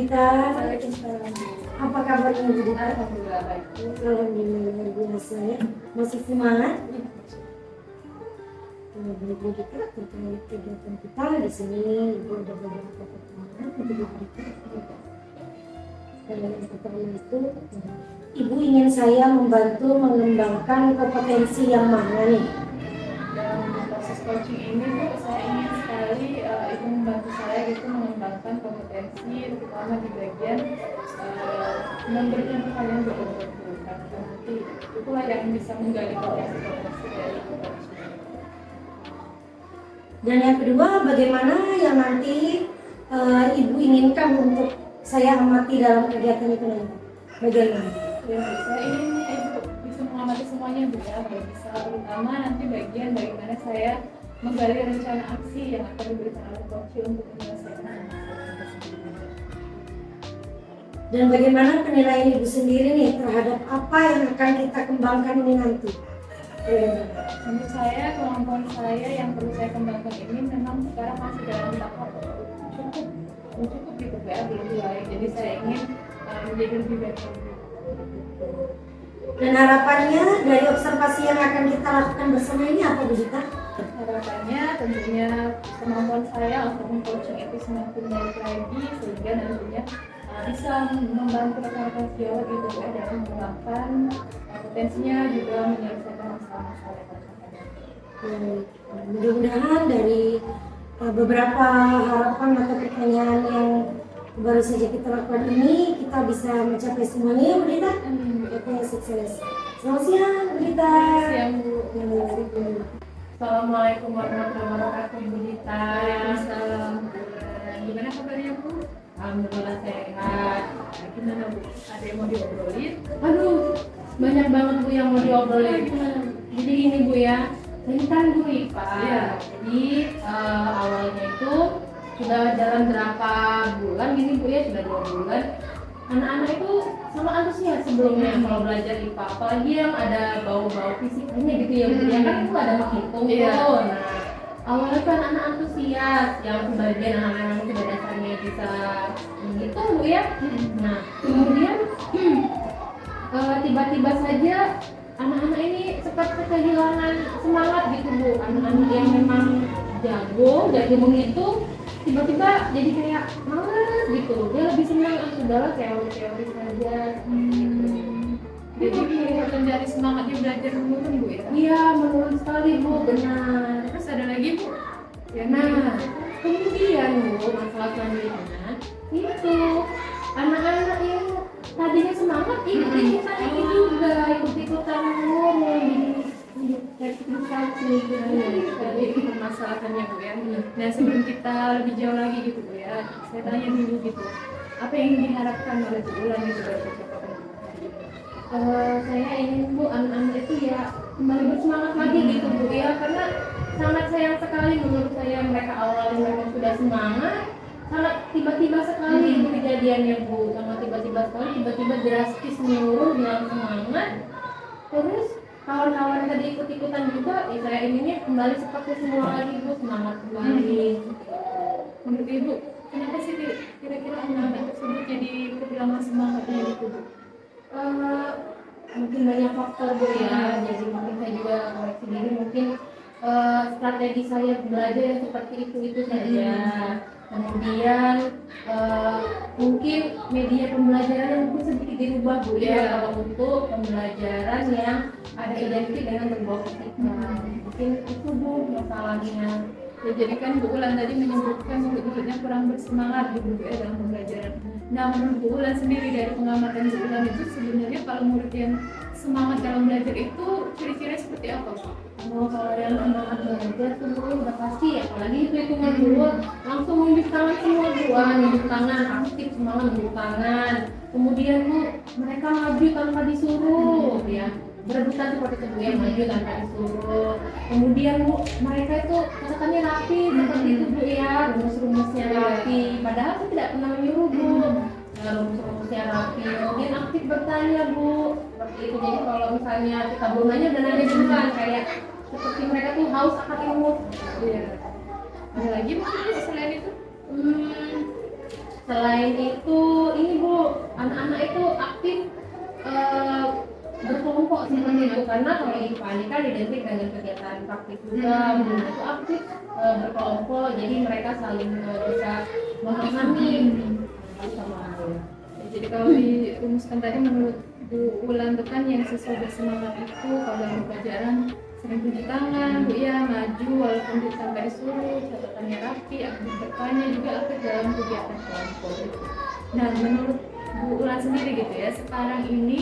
Dita. Waalaikumsalam. Apa kabarnya Bu Dita? Alhamdulillah baik. Alhamdulillah luar biasa ya. Masih semangat? Baik Bu Dita, terkait kegiatan kita di sini Ibu ada beberapa pertanyaan untuk Ibu Dita. Yang pertama itu, Ibu ingin saya membantu mengembangkan kompetensi yang mana nih? Dalam proses coaching ini Bu, saya ingin sekali Ibu membantu saya gitu mengembangkan kompetensi terutama di bagian memberikan pertanyaan betul-betul karena nanti itulah yang bisa menggali potensi dari coaching. Dan yang kedua, bagaimana yang nanti Ibu inginkan untuk saya amati dalam kegiatan itu nanti? Bagaimana? Ya, saya ingin Ibu bisa mengamati semuanya Bu ya, kalau bisa terutama nanti bagian bagaimana saya menggali rencana aksi yang akan diberikan oleh coach untuk menyelesaikan masalah tersebut. Dan bagaimana penilaian Ibu sendiri nih terhadap apa yang akan kita kembangkan ini nanti? Menurut saya, kemampuan saya yang perlu saya kembangkan ini memang sekarang masih dalam tahap cukup gitu Bu ya, belum baik. Jadi saya ingin menjadi lebih baik lagi. Dan harapannya dari observasi yang akan kita lakukan bersama ini apa Bu Dita? Harapannya tentunya kemampuan saya untuk meng-coaching itu semakin baik lagi sehingga nantinya bisa membantu rekan-rekan sejawat gitu Bu ya, dalam mengembangkan potensinya juga menyelesaikan masalah-masalah yang ada. Mudah-mudahan dari beberapa harapan atau pertanyaan yang baru saja kita lakukan ini kita bisa mencapai semuanya ya Bu Dita. Oke, sukses. Selamat siang Bu Dita. Siang Bu. Assalamualaikum warahmatullahi wabarakatuh Bu Dita. Waalaikumsalam. Gimana kabarnya Bu? Alhamdulillah sehat. Gimana Bu? Ada yang mau diobrolin? Aduh, banyak banget Bu yang mau diobrolin. Gimana? Jadi ini Bu ya, ini kan guru IPA. Iya. Jadi awalnya itu sudah jalan berapa bulan gini Bu ya, sudah 2 bulan. Anak-anak itu sangat antusias sebelumnya kalau belajar IPA, apalagi yang ada bau-bau fisikanya gitu ya Bu ya, kan itu ada menghitung Iya. tuh. Nah, awalnya kan anak antusias, yang sebagian anak-anak sudah dasarnya bisa menghitung Bu ya. Nah, kemudian tiba-tiba saja anak-anak ini seperti kehilangan semangat gitu Bu. Anak-anak yang memang jago menghitung tiba-tiba jadi kayak malas gitu. Dia lebih senang sudahlah teori-teori saja. Jadi menjadi semangatnya belajar menurun Bu ya? Iya, menurun sekali Bu, benar. Terus ada lagi Bu? Ya, Nah, kemudian Bu, masalah selanjutnya itu anak-anak yang tadinya semangat ikut-ikutan itu juga, ikut-ikutan ngomong jadi permasalahannya Bu ya. Nah, sebelum kita lebih jauh lagi gitu Bu ya, saya tanya dulu gitu, apa yang diharapkan oleh Bu Ulan gitu dari percakapan hari ini? saya ingin Bu anak-anak itu ya kembali bersemangat lagi gitu Bu ya, karena sangat sayang sekali menurut saya mereka awalnya memang sudah semangat, sangat tiba-tiba sekali itu kejadiannya Bu, sangat tiba-tiba sekali, tiba-tiba drastis menurun hilang semangat. Terus kawan-kawan tadi ikut-ikutan juga, ya saya inginnya kembali seperti semula lagi Bu, semangat kembali. Menurut Ibu, kenapa sih kira-kira anak-anak tersebut jadi kehilangan semangatnya gitu Bu? Mungkin banyak faktor Bu ya, jadi mungkin saya juga koreksi diri, mungkin strategi saya belajar yang seperti itu saja. Kemudian mungkin media pembelajaran yang mungkin sedikit dirubah Bu ya, kalau untuk pembelajaran yang ada identik dengan berbau fisikal. Mungkin itu Bu masalahnya. Ya, jadi kan Bu Ulan tadi menyebutkan murid-muridnya kurang bersemangat gitu ya dalam pembelajaran. Nah, menurut Bu Ulan sendiri dari pengamatan Bu Ulan itu sebenarnya kalau murid yang semangat dalam belajar itu ciri-cirinya seperti apa Bu? Kalau yang semangat belajar tuh Bu udah pasti, apalagi itu hitungan dulu langsung nunjuk tangan semua Bu, nunjuk tangan, aktif semangat nunjuk tangan. Kemudian Bu, mereka maju tanpa disuruh ya, berebutan seperti itu Bu ya, maju tanpa disuruh. Kemudian Bu, mereka itu catatannya rapi seperti itu Bu ya, rumus-rumusnya rapi, padahal saya tidak pernah menyuruh Bu. Rumus-rumusnya rapi, kemudian aktif bertanya Bu, seperti itu. Jadi kalau misalnya kita belum nanya dan nanya duluan, kayak seperti mereka tuh haus akan ilmu. Iya. Ada lagi mungkin selain itu? Selain itu, ini Bu, anak-anak itu aktif berkelompok seperti itu, karena kalau Ibu Ani kan identik dengan kegiatan praktik juga, itu aktif berkelompok, jadi mereka saling bisa memahami sama aku. Jadi kalau dirumuskan tadi menurut Bu Ulan itu kan yang siswa bersemangat itu kalau dalam pelajaran sering cuci tangan, Bu ya, maju walaupun tanpa disuruh, catatannya rapi, aktif bertanya, juga aktif dalam kegiatan kelompok gitu. Nah, menurut Bu Ulan sendiri gitu ya, sekarang ini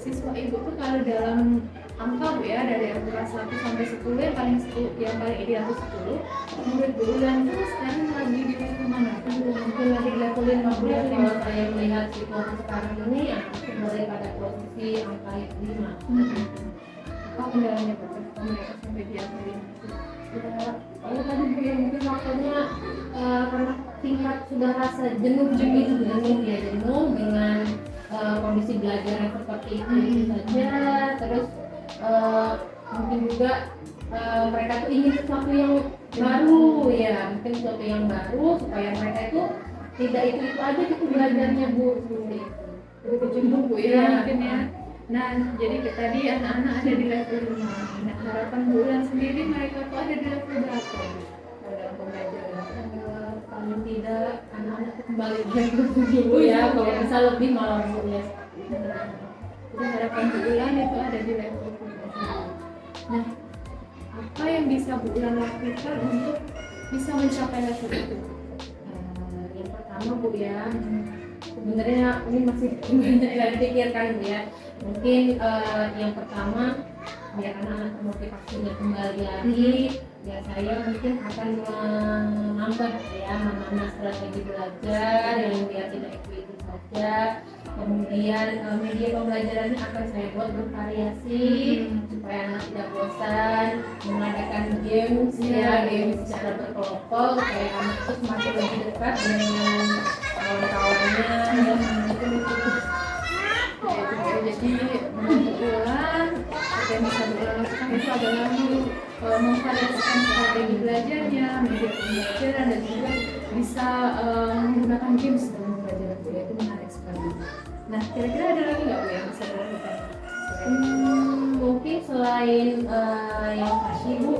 siswa Ibu tuh kalau dalam angka Bu ya, dari angka 1 sampai 10 yang paling ideal itu 10. Menurut Bu Ulan tuh sekarang lagi di level mana? Mungkin lagi di level 15 kalau saya melihat situasi sekarang ini ya mulai pada posisi angka 5. Apa kendalanya Bu? Mereka sampai di angka 5? Ya, kalau tadi mungkin waktunya karena tingkat sudah rasa jenuh dengan kondisi belajar yang seperti itu saja, terus mungkin juga mereka tuh ingin sesuatu yang baru ya, mungkin sesuatu yang baru supaya mereka itu tidak itu aja gitu belajarnya Bu, seperti itu. Jadi kecembuh Bu ya, mungkin ya. Nah, jadi tadi anak-anak ada di level 5. Nah, harapan Bu Ulan sendiri mereka tuh ada di level berapa dalam pembelajaran? Paling tidak anak-anak kembali ke level 7 ya, kalau bisa lebih malah Bu ya. Jadi harapan Bu Ulan itu ada di level 7. Nah, apa yang bisa Bu Ulan lakukan untuk bisa mencapai level itu? Yang pertama Bu ya, sebenarnya ini masih banyak yang dipikirkan Bu ya. Mungkin yang pertama biar anak-anak termotivasinya kembali lagi, ya saya mungkin akan menambah strategi belajar yang biar tidak itu saja. Kemudian media pembelajarannya akan saya buat bervariasi supaya anak tidak bosan, mengadakan games games secara berkelompok supaya anak itu semakin lebih dekat dengan kawan-kawannya. Jadi menurut Ulan, apa yang bisa Bu Ulan lakukan itu adalah memvariasikan strategi belajarnya, media pembelajaran, dan juga bisa menggunakan games dalam pembelajaran Bu ya, itu menarik sekali. Nah, kira-kira ada lagi nggak Bu yang bisa dilakukan? Mungkin selain yang pasti Bu,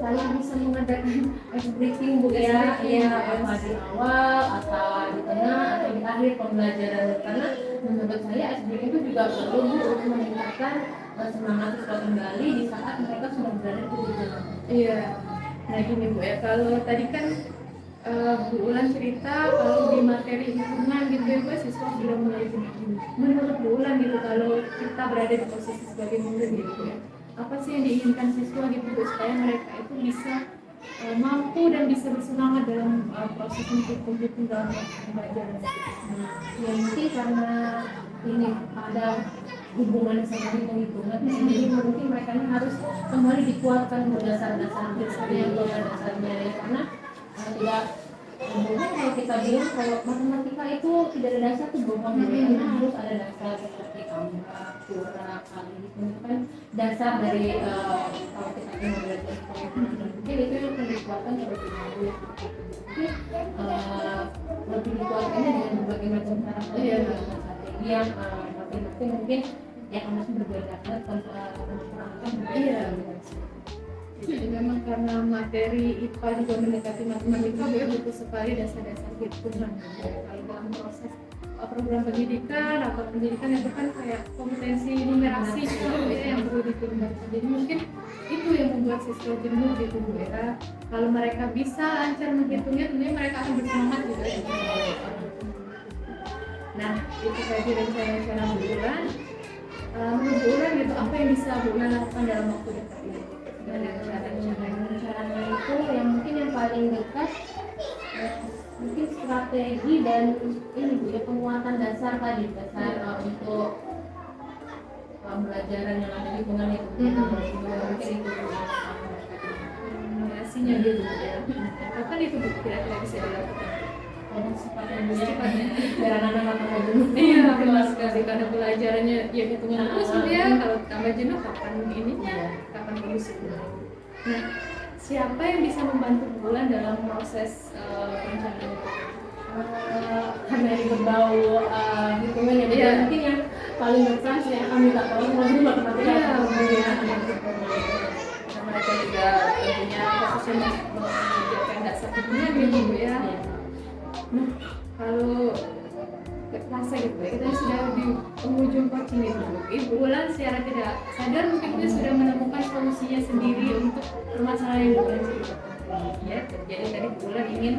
saya bisa mengadakan ice breaking Bu ya, apa di awal atau di tengah atau di akhir pembelajaran, karena menurut saya ice breaking itu juga perlu Bu untuk meningkatkan semangat siswa kembali di saat mereka sudah berada di jalan. Iya. Nah gini Bu ya, kalau tadi kan Bu Ulan cerita kalau di materi hitungan gitu ya Bu, siswa sudah mulai jenuh. Menurut Bu Ulan gitu, kalau kita berada di posisi sebagai murid gitu ya, apa sih yang diinginkan siswa gitu Bu, supaya mereka itu bisa mampu dan bisa bersemangat dalam proses menghitung dalam pembelajaran. Ya mungkin karena ini ada hubungan sama hitung-hitungan, jadi mungkin mereka ini harus kembali dikuatkan dasar-dasarnya ya, karena tidak mungkin kalau kita bilang kalau matematika itu tidak ada dasar tuh bohong, karena harus ada dasar seperti tambah, kurang, kali itu kan dasar dari kalau kita ingin belajar mungkin itu yang perlu dikuatkan terlebih dahulu. Lebih dikuatkannya dengan berbagai macam cara strategi yang masing-masing mungkin yang masih berbeda Jadi memang karena materi IPA juga mendekati matematika, Bu ya, butuh sekali dasar-dasar hitungan. Kalau dalam proses program pendidikan atau pendidikan itu kan kayak kompetensi numerasi gitu ya, yang perlu ditingkatkan. Jadi mungkin itu yang membuat siswa jenuh gitu Bu ya. Kalau mereka bisa lancar menghitungnya, tentunya mereka akan bersemangat gitu ya. Nah, itu tadi rencana-rencana Bu Ulan. Menurut Bu Ulan gitu, apa yang bisa Bu Ulan lakukan dalam waktu dekat ini? Caranya itu yang mungkin yang paling dekat mungkin strategi dan ini Bu ya, penguatan dasar tadi, dasar untuk pembelajaran yang ada hitungan itu mungkin itu numerasinya gitu ya. Kapan itu Bu kira-kira bisa dilakukan? sifatnya biar anak-anak tambah jenuh. Iya, benar sekali, karena pelajarannya ya hitungan terus gitu ya. Kalau tambah jenuh kapan ininya, kapan kondisi. Nah, siapa yang bisa membantu Bu Ulan dalam proses perencanaan? karena ini berbau lingkungan ya, Iya. mungkin yang paling berperan yang kami minta tolong lagi matematika. Karena mereka juga tentunya khususnya mengajarkan dasar kimia gitu Bu ya. Nah, kalau terasa gitu ya, kita sudah di penghujung coaching itu. Ibu Wulan secara tidak sadar mungkin dia sudah menemukan solusinya sendiri untuk permasalahan yang Wulan ceritakan ya. Jadi tadi Bu Wulan ingin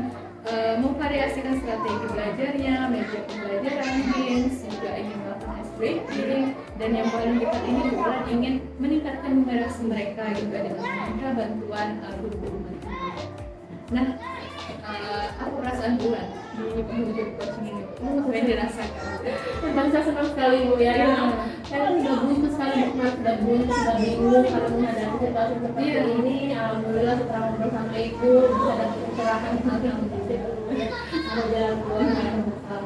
memvariasikan strategi belajarnya, media pembelajaran, games, juga ingin melakukan ice breaking, dan yang paling dekat ini Bu Wulan ingin meningkatkan numerasi mereka juga dengan meminta bantuan guru-guru mereka. Nah, apa perasaan Bu Wulan di penghujung coaching ini? Apa yang dirasakan? Memang saya senang sekali Bu ya, saya sudah buntu sekali, sudah buntu, sudah bingung kalau menghadapi situasi seperti ini. Alhamdulillah setelah ngobrol sama Ibu bisa dapat pencerahan nanti ada jalan keluar.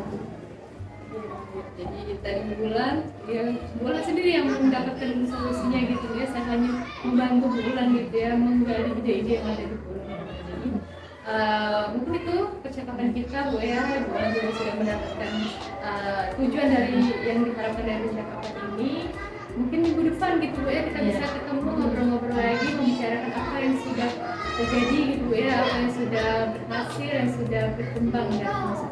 Jadi tadi Bu Wulan, ya Bu Wulan sendiri yang mendapatkan solusinya gitu ya. Saya hanya membantu Bu Wulan gitu ya, menggali ide-ide yang ada di Bu Wulan. Jadi mungkin itu percakapan kita Bu ya. Bu Wulan juga sudah mendapatkan tujuan dari yang diharapkan dari percakapan ini. Mungkin minggu depan gitu Bu ya, kita bisa ketemu ngobrol-ngobrol lagi, membicarakan apa yang sudah terjadi gitu Bu ya, apa yang sudah berhasil, yang sudah berkembang dari masa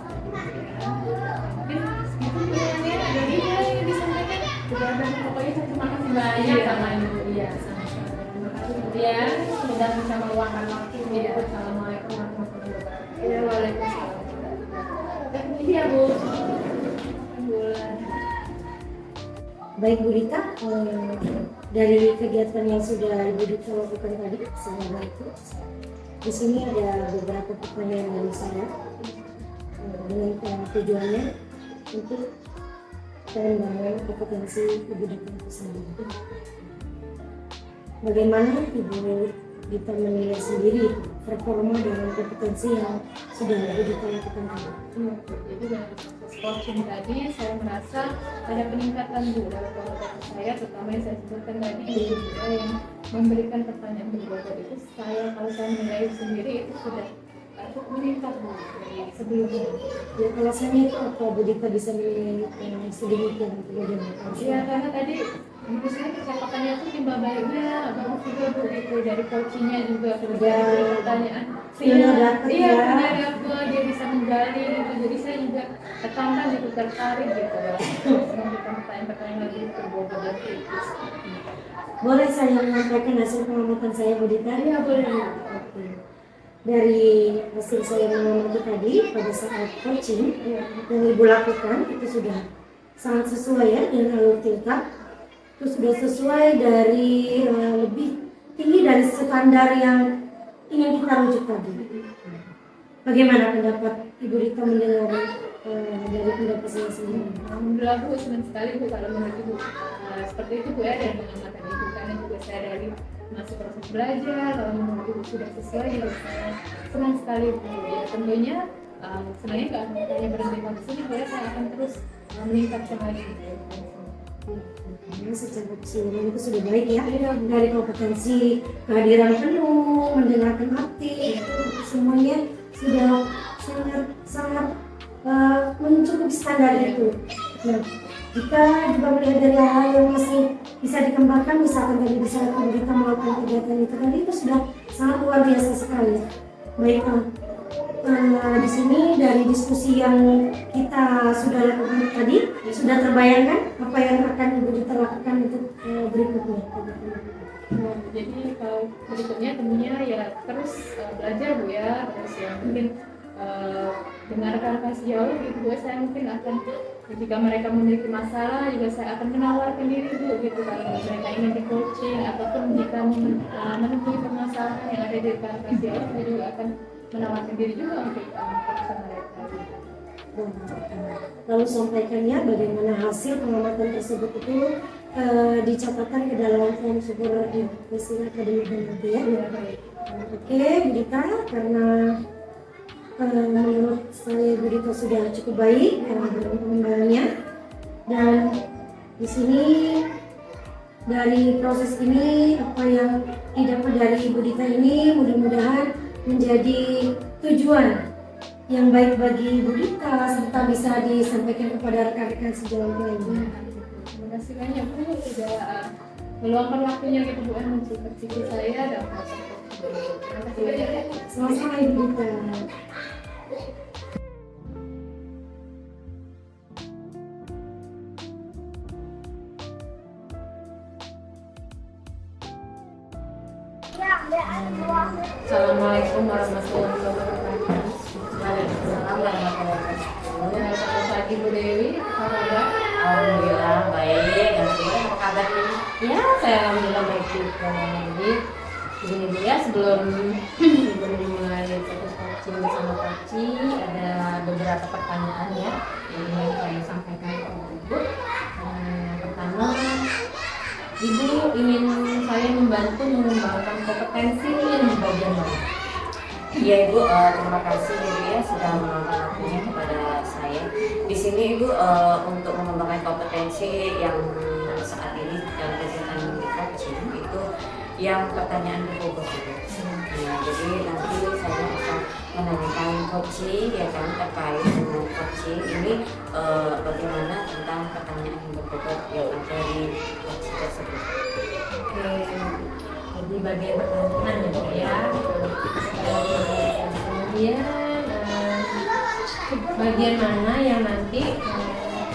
lalu ya. Mungkin segitu Bu ya, ada lagi yang disampaikan. Sudah ada, pokoknya saya terima kasih banyak sama Ibu. Iya, sama-sama. Terima kasih Bu ya, sudah bisa meluangkan waktu. Iya. Assalamualaikum warahmatullahi wabarakatuh. Ya, waalaikumsalam. Iya Bu. Bu Wulan. Baik Bu Dita, dari kegiatan yang sudah Ibu Dita lakukan tadi, selama itu, di sini ada beberapa pertanyaan dari saya dengan tujuannya untuk pengembangan kompetensi Ibu Dita itu sendiri. Bagaimana Ibu Dita menilai sendiri performa dan kompetensi yang sudah Ibu Dita lakukan tadi? Jadi dari proses coaching tadi saya merasa ada peningkatan Bu dalam kompetensi saya, terutama yang saya sebutkan tadi juga yang memberikan pertanyaan berbobot itu kalau saya menilai sendiri itu sudah cukup meningkat Bu dari sebelumnya. Ya, alasannya itu apa Bu Dita bisa menilai sedemikian bagaimana? Ya karena tadi menurut saya percakapannya itu timbal baliknya bagus juga Bu gitu, dari coachingnya juga sudah pertanyaan. Feelnya dapat Iya, ya. karena dapat dia bisa menggali gitu, jadi saya juga tertantang gitu, tertarik gitu memberikan pertanyaan-pertanyaan lebih berbobot dan kritis. Boleh saya menyampaikan hasil pengamatan saya Bu Dita? Iya boleh. Oke. Dari hasil saya mengamati tadi pada saat coaching yang Ibu lakukan itu sudah sangat sesuai ya dengan alur tingkat. Itu sudah sesuai dari lebih tinggi dari standar yang ingin kita rujuk tadi. Bagaimana pendapat Ibu Dita mendengar dari pendapat saya sendiri? Alhamdulillah Bu, senang sekali Bu kalau menurut Ibu seperti itu Bu ya, dari pengamatan Ibu, karena juga saya dari masih proses belajar, kalau menurut Ibu sudah sesuai jadi saya senang sekali Bu. Ya tentunya sebenarnya nggak hanya berhenti di sini Bu ya, saya akan terus meningkatkan lagi gitu. Ya, secara keseluruhan itu sudah baik ya, dari kompetensi kehadiran penuh, mendengarkan arti itu semuanya sudah sangat mencukupi standar itu. Nah, jika juga melihat dari hal yang masih bisa dikembangkan, misalkan tadi bisa kita melakukan kegiatan itu tadi itu sudah sangat luar biasa sekali. Baik, di sini dari diskusi yang kita sudah lakukan tadi sudah terbayangkan apa yang akan Ibu Dita lakukan untuk berikutnya. Jadi kalau berikutnya tentunya ya terus belajar Bu ya, terus ya mungkin dengarkan kasih jauh gitu Bu, saya mungkin akan ketika mereka memiliki masalah juga saya akan menawarkan diri Bu gitu, kalau mereka ingin di coaching ataupun jika menemui permasalahan yang ada di kasih jauh, saya juga akan menawarkan diri juga untuk bersama mereka. Lalu sampaikannya bagaimana hasil pengamatan tersebut itu dicatatkan ke dalam form super investasi akademik nanti ya. Oke, Bu Dita, karena menurut saya Bu Dita sudah cukup baik dalam pengembangannya, dan di sini dari proses ini apa yang didapat dari Ibu Dita ini mudah-mudahan menjadi tujuan yang baik bagi Bu Dita serta bisa disampaikan kepada rekan-rekan sejauh-jauhnya. Terima kasih banyak Bu sudah meluangkan waktunya gitu Bu mensupervisi saya dan proses coaching. Terima kasih banyak ya. Sama-sama Ibu Dita. Assalamualaikum warahmatullahi wabarakatuh. Waalaikumsalam warahmatullahi wabarakatuh. Ya, selamat pagi Bu Dewi, apa kabar? Alhamdulillah baik. Apa kabar ini? Ya, saya alhamdulillah baik juga. Jadi begini Bu ya, sebelum mulai proses coaching bersama Koci, ada beberapa pertanyaan ya yang ingin saya sampaikan kepada Ibu. Yang pertama, Ibu ingin saya membantu mengembangkan kompetensi yang di bagian mana? Ya Ibu, terima kasih Ibu ya sudah meluangkan waktunya kepada saya. Di sini Ibu untuk mengembangkan kompetensi yang saat ini dalam kegiatan coaching itu yang pertanyaan berbobot Ibu. Nah, jadi nanti saya akan menanyakan coaching ya kan terkait dengan coaching ini bagaimana tentang pertanyaan yang berbobot yang ada di coaching tersebut. Oke, jadi bagian pertanyaan ya Bu ya. Kemudian bagian mana yang nanti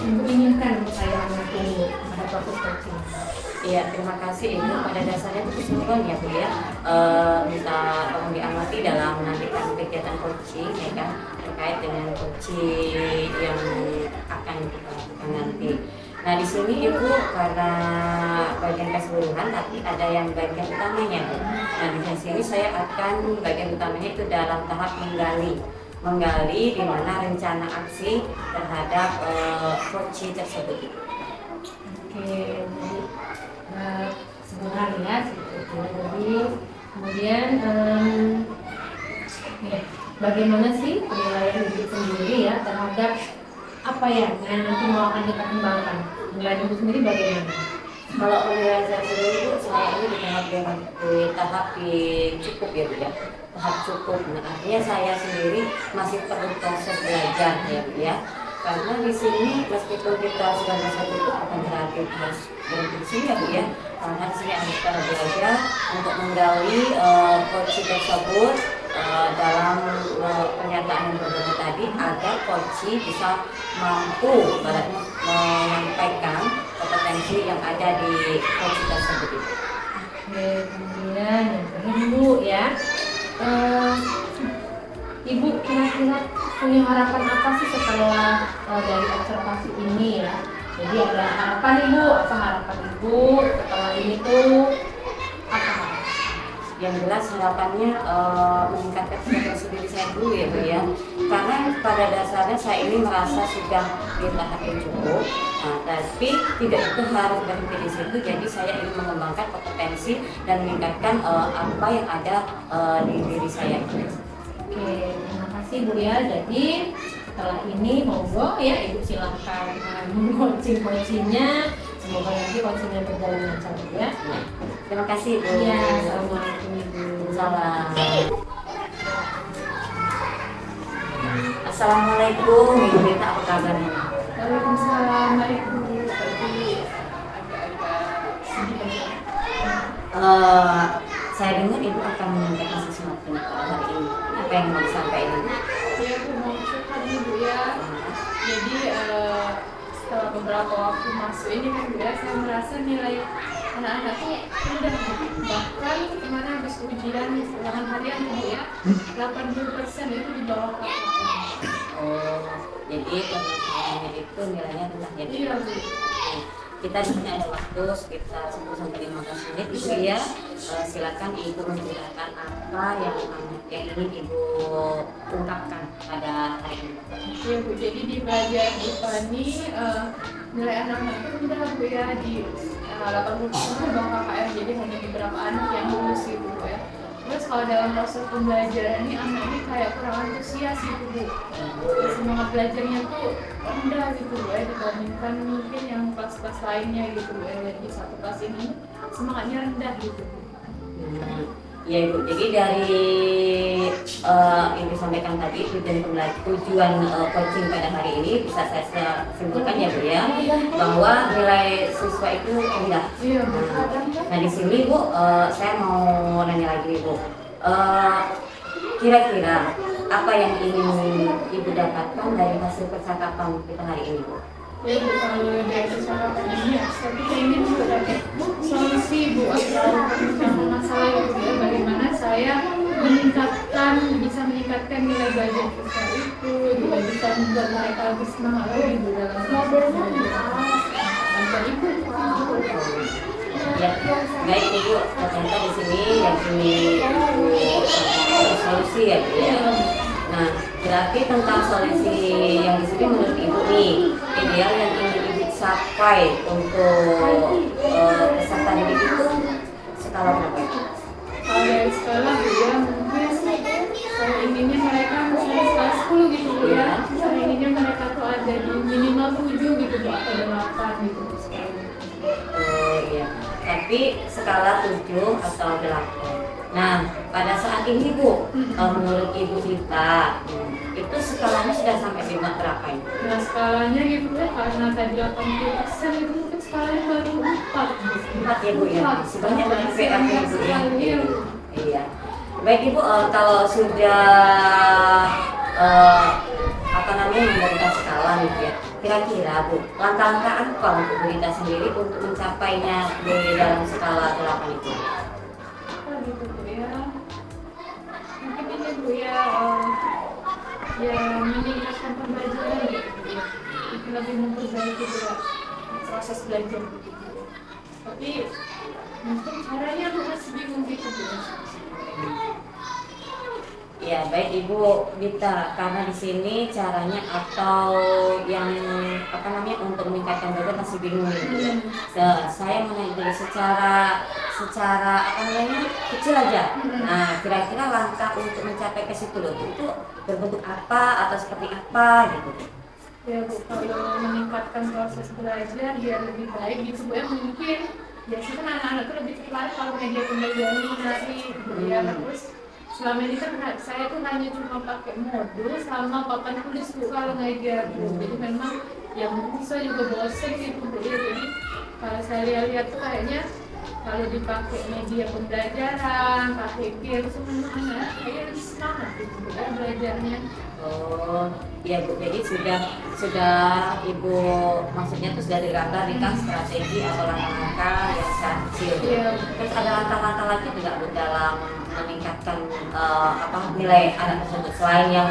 Ibu inginkan saya amati pada proses coaching? Iya, terima kasih Ibu. Pada dasarnya itu keseluruhan ya Bu ya, minta tolong diamati dalam menantikan kegiatan coaching ya kan terkait dengan coaching yang akan kita lakukan nanti. Nah di sini Ibu karena bagian keseluruhan tapi ada yang bagian utamanya Bu. Nah di sini saya akan bagian utamanya itu dalam tahap menggali di mana rencana aksi terhadap coaching tersebut. Oke, jadi sebentar ya, jadi kemudian bagaimana sih penilaian diri sendiri ya terhadap apa ya yang nanti mau akan kita kembangkan? Penilaian Ibu sendiri bagaimana? Kalau penilaian saya sendiri Bu, saya ini di tahap cukup ya Bu ya, tahap cukup. Nah, artinya saya sendiri masih perlu proses belajar ya Bu ya. Karena di sini meskipun kita sudah bisa tutup bukan berarti harus berhenti di sini ya Bu ya. Karena di sini harus kita belajar untuk menggali coaching tersebut dalam pernyataan yang berbeda tadi agar coaching bisa mampu menyampaikan kompetensi yang ada di coaching tersebut itu. Oke, kemudian yang terakhir Bu ya, Ibu kira-kira punya harapan apa sih setelah dari observasi ini ya? Jadi ada harapan Ibu, apa harapan Ibu setelah ini tuh apa? Yang jelas harapannya meningkatkan kompetensi diri saya dulu ya Bu ya. Karena pada dasarnya saya ini merasa sudah di tahap yang cukup. Nah, tapi tidak itu harus berhenti di situ. Jadi saya ingin mengembangkan kompetensi dan meningkatkan apa yang ada di diri saya. Oke, terima kasih Bu ya. Jadi setelah ini monggo ya Ibu silahkan coaching-coachingnya. Semoga nanti coachingnya berjalan lancar ya. Terima kasih Bu. Ya, assalamualaikum Ibu. Salam. Assalamualaikum Ibu Dita, apa kabarnya? Waalaikumsalam. Baik Bu. Tadi agak-agak sedih. Saya dengar Ibu akan menyampaikan sesuatu pada hari ini. Apa yang mau disampaikan? Ya Bu mau curhat nih Bu ya. Jadi setelah beberapa waktu masuk ini kan Bu ya, saya merasa nilai anak-anak tuh rendah bahkan kemana habis ujian ulangan harian Bu ya 80% itu di bawah KKM. Oh, jadi teman-temannya itu nilainya rendah ya? Iya Bu. Kita di sini ada waktu sekitar 10-15 menit Ibu ya. Silakan Ibu menceritakan apa yang ingin Ibu ungkapkan pada hari ini. Iya Bu, jadi di pelajaran IPA ini nilai anak-anak itu rendah Bu ya di 80% di bawah KKM, jadi hanya beberapa anak yang lulus gitu Bu ya. Terus kalau dalam proses pembelajaran ini anak ini kayak kurang antusias gitu Bu. Semangat belajarnya tuh rendah gitu Bu ya dibandingkan mungkin yang kelas-kelas lainnya gitu Bu ya. Jadi satu kelas ini semangatnya rendah gitu Bu. Ya Ibu, jadi dari Ibu sampaikan tadi tujuan coaching pada hari ini bisa saya simpulkan ya Bu ya, bahwa nilai siswa itu rendah. Iya, Bu. Nah di sini Bu, saya mau nanya lagi Bu, kira-kira apa yang ingin Ibu dapatkan dari hasil percakapan kita hari ini Bu? Ya Bu, kalau dari percakapan ini saya tuh ingin dapat solusi Bu atau masalah itu ya, bagaimana saya bisa meningkatkan nilai belajar siswa itu, juga bisa membuat mereka lebih semangat lagi Bu dalam belajar. Dan Ibu Ya, baik Ibu, ternyata di sini yang ini solusi ya Bu ya. Nah, berarti tentang solusi yang di sini menurut Ibu nih, ideal yang ingin Ibu capai untuk peserta didik itu skala berapa itu? kalau dari sekolah Bu ya, mungkin saya inginnya mereka misalnya kelas 10 gitu Bu ya, saya inginnya mereka tuh ada di minimal 7 gitu Bu, atau 8 gitu Bu sekali. Oh iya, tapi skala 7 atau 8. Nah, pada saat ini Bu, menurut Ibu Dita, itu skalanya sudah sampai di berapa ini? Nah skalanya gitu ya, karena tadi 80% itu mungkin skalanya baru 4 gitu. 4 ya Bu ya, sebenarnya dari PA Ibu ya. Iya. Iya. Baik Ibu, kalau sudah memberikan skala nih ya, kira-kira Bu, langkah-langkah apa untuk Bu Dita sendiri untuk mencapainya di dalam skala 8 itu? Gitu Bu ya, mungkin ini Bu ya, ya meningkatkan pembelajaran gitu Bu ya, mungkin lebih memperbaiki juga proses belajar gitu. Tapi mungkin caranya aku masih bingung gitu Bu. Ya baik Ibu Dita, karena di sini caranya atau yang untuk meningkatkan belajar masih bingung nih. Saya menanya dulu secara kecil aja. Nah kira-kira langkah untuk mencapai ke situ loh, itu berbentuk apa atau seperti apa gitu? Ya Bu, kalau meningkatkan proses belajar biar lebih baik gitu Bu ya, mungkin biasanya kan anak-anak itu lebih tertarik kalau media pembelajaran menarik gitu ya. Terus selama ini kan saya tuh hanya cuma pakai modul sama papan tulis Bu kalau ngajar Bu. Jadi memang yang siswa juga bosen gitu Bu ya. Jadi kalau saya lihat tuh kayaknya kalau dipakai media pembelajaran, pakai game, memang anak kayaknya lebih semangat gitu Bu ya belajarnya. Oh iya Bu, jadi sudah Ibu maksudnya tuh sudah digambarkan strategi atau langkah-langkah yang secara kecil. Iya. Terus ada langkah-langkah lagi tidak Bu dalam meningkatkan nilai anak tersebut selain yang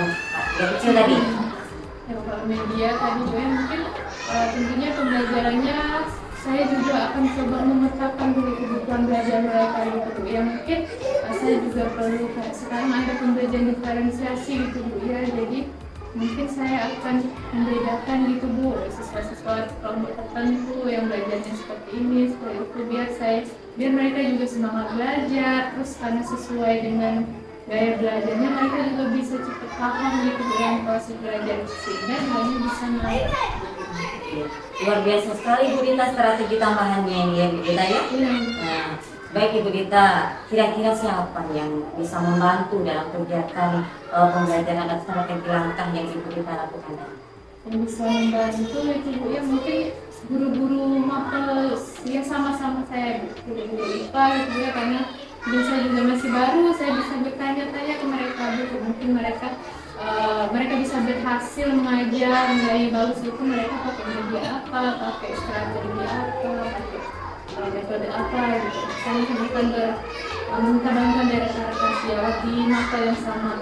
kecil tadi? Ya, kalau media tadi Bu ya, mungkin tentunya pembelajarannya saya juga akan coba memetakan dulu kebutuhan belajar mereka gitu Bu ya. Mungkin saya juga perlu kayak sekarang ada pembelajaran diferensiasi gitu Bu ya. Jadi mungkin saya akan membedakan gitu Bu siswa-siswa kelompok tertentu yang belajarnya seperti ini, seperti itu, biar mereka juga semangat belajar. Terus karena sesuai dengan gaya belajarnya mereka juga bisa cepat paham gitu Bu yang proses belajar sehingga nilainya bisa naik. Luar biasa sekali Bu Dita strategi tambahannya ini ya Bu Dita ya. Nah, baik Ibu Dita, kira-kira siapa yang bisa membantu dalam kegiatan pembelajaran dan strategi langkah yang Ibu Dita lakukan? Yang bisa membantu itu Bu ya, mungkin guru-guru mapel ya sama-sama saya guru-guru IPA gitu ya, karena saya juga masih baru, saya bisa bertanya-tanya ke mereka gitu. Mungkin mereka bisa berhasil mengajar nilai bagus itu, mereka pakai media apa, pakai strategi apa, pakai metode apa gitu. Saya mungkin minta bantuan dari rekan-rekan sejawat di mapel yang sama.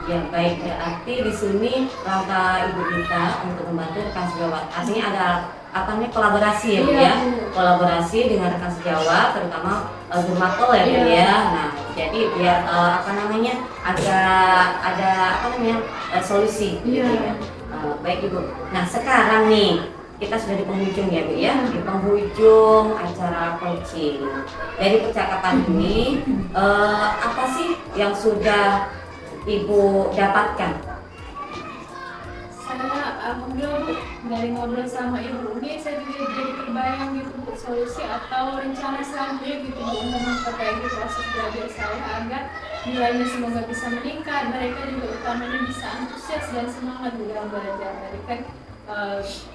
Ya baik, berarti di sini langkah Ibu Dita untuk membantu rekan sejawat. Artinya ada kolaborasi ya Bu ya, kolaborasi dengan rekan sejawat, terutama guru mapel ya Bu ya. Nah jadi biar ada solusi. Gitu ya. Baik Ibu. Nah sekarang nih kita sudah di penghujung ya Bu ya, di penghujung acara coaching. Dari percakapan ini apa sih yang sudah Ibu dapatkan? Saya alhamdulillah Bu, dari ngobrol sama Ibu ini saya juga jadi terbayang gitu Bu sedikit solusi atau rencana selanjutnya gitu Bu untuk memperbaiki proses belajar saya agar nilainya semoga bisa meningkat, mereka juga utamanya bisa antusias dan semangat di dalam belajar. Tadi kan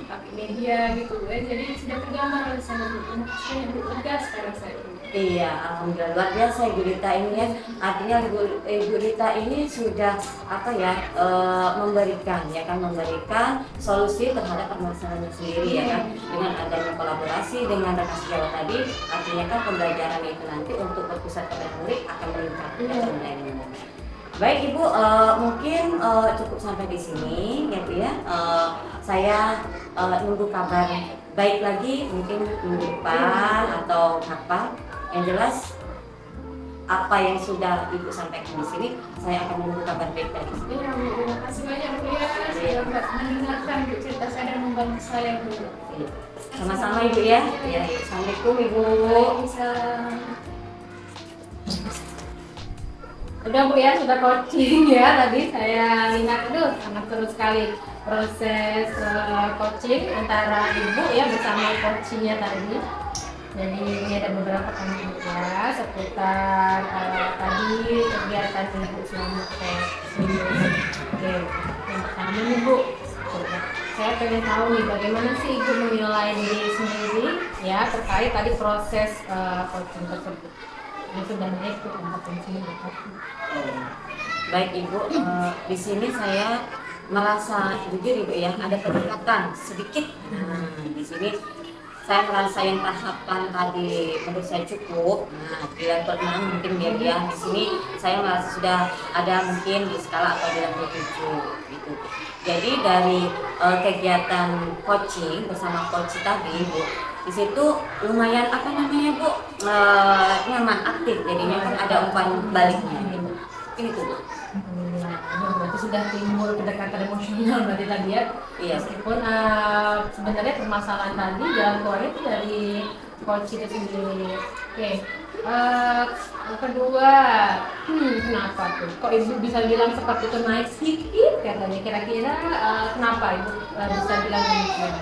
pakai media gitu ya, jadi sudah tergambar oleh saya Bu, saya yang tegas sekarang saya Bu. Iya, alhamdulillah luar biasa Ibu Rita ini ya. Artinya Ibu Rita ini sudah apa ya memberikan solusi terhadap permasalahannya sendiri ya kan. Dengan adanya kolaborasi dengan rekan sejawat tadi, artinya kan pembelajaran itu nanti untuk berpusat pada murid akan meningkat nilainya. Baik Ibu, mungkin cukup sampai di sini ya Bu ya. Saya nunggu kabar baik lagi mungkin minggu depan atau kapan. Yang jelas apa yang sudah Ibu sampaikan di sini, saya akan menunggu kabar baik dari Ibu. Iya Bu, terima kasih banyak Bu ya sudah mendengarkan Bu cerita saya dan membantu saya Bu. Sama-sama Ibu ya. Ya, Assalamualaikum Ibu. Waalaikumsalam. Udah Bu ya, sudah coaching ya tadi saya lihat, aduh sangat seru sekali proses coaching antara Ibu ya bersama coachingnya tadi. Jadi ini ada beberapa kami ya seputar tadi kegiatan Ibu selama tes. Oke, yang pertama nih Bu, saya pengen tahu nih bagaimana sih Ibu menilai diri sendiri ya terkait tadi proses coaching tersebut. Ini sudah naik ke kompetensi Ibu. Baik Ibu, di sini saya merasa jujur Ibu ya ada peningkatan sedikit. Di sini saya merasa yang tahapan tadi menurut saya cukup. Di level 6 mungkin dia di sini saya merasa sudah ada mungkin di skala atau di level 7 gitu. Jadi dari kegiatan coaching bersama coach tadi Bu, di situ lumayan apa namanya Bu, nyaman aktif jadinya kan ada umpan baliknya gitu. Ini tuh Bu. Berarti sudah timbul kedekatan emosional berarti tadi ya. Iya. Meskipun sebenarnya permasalahan tadi jalan keluarnya itu dari coach itu sendiri. Oke. Yang kedua, kenapa tuh? Kok Ibu bisa bilang seperti itu naik sedikit katanya? Kira-kira kenapa Ibu bisa bilang demikian?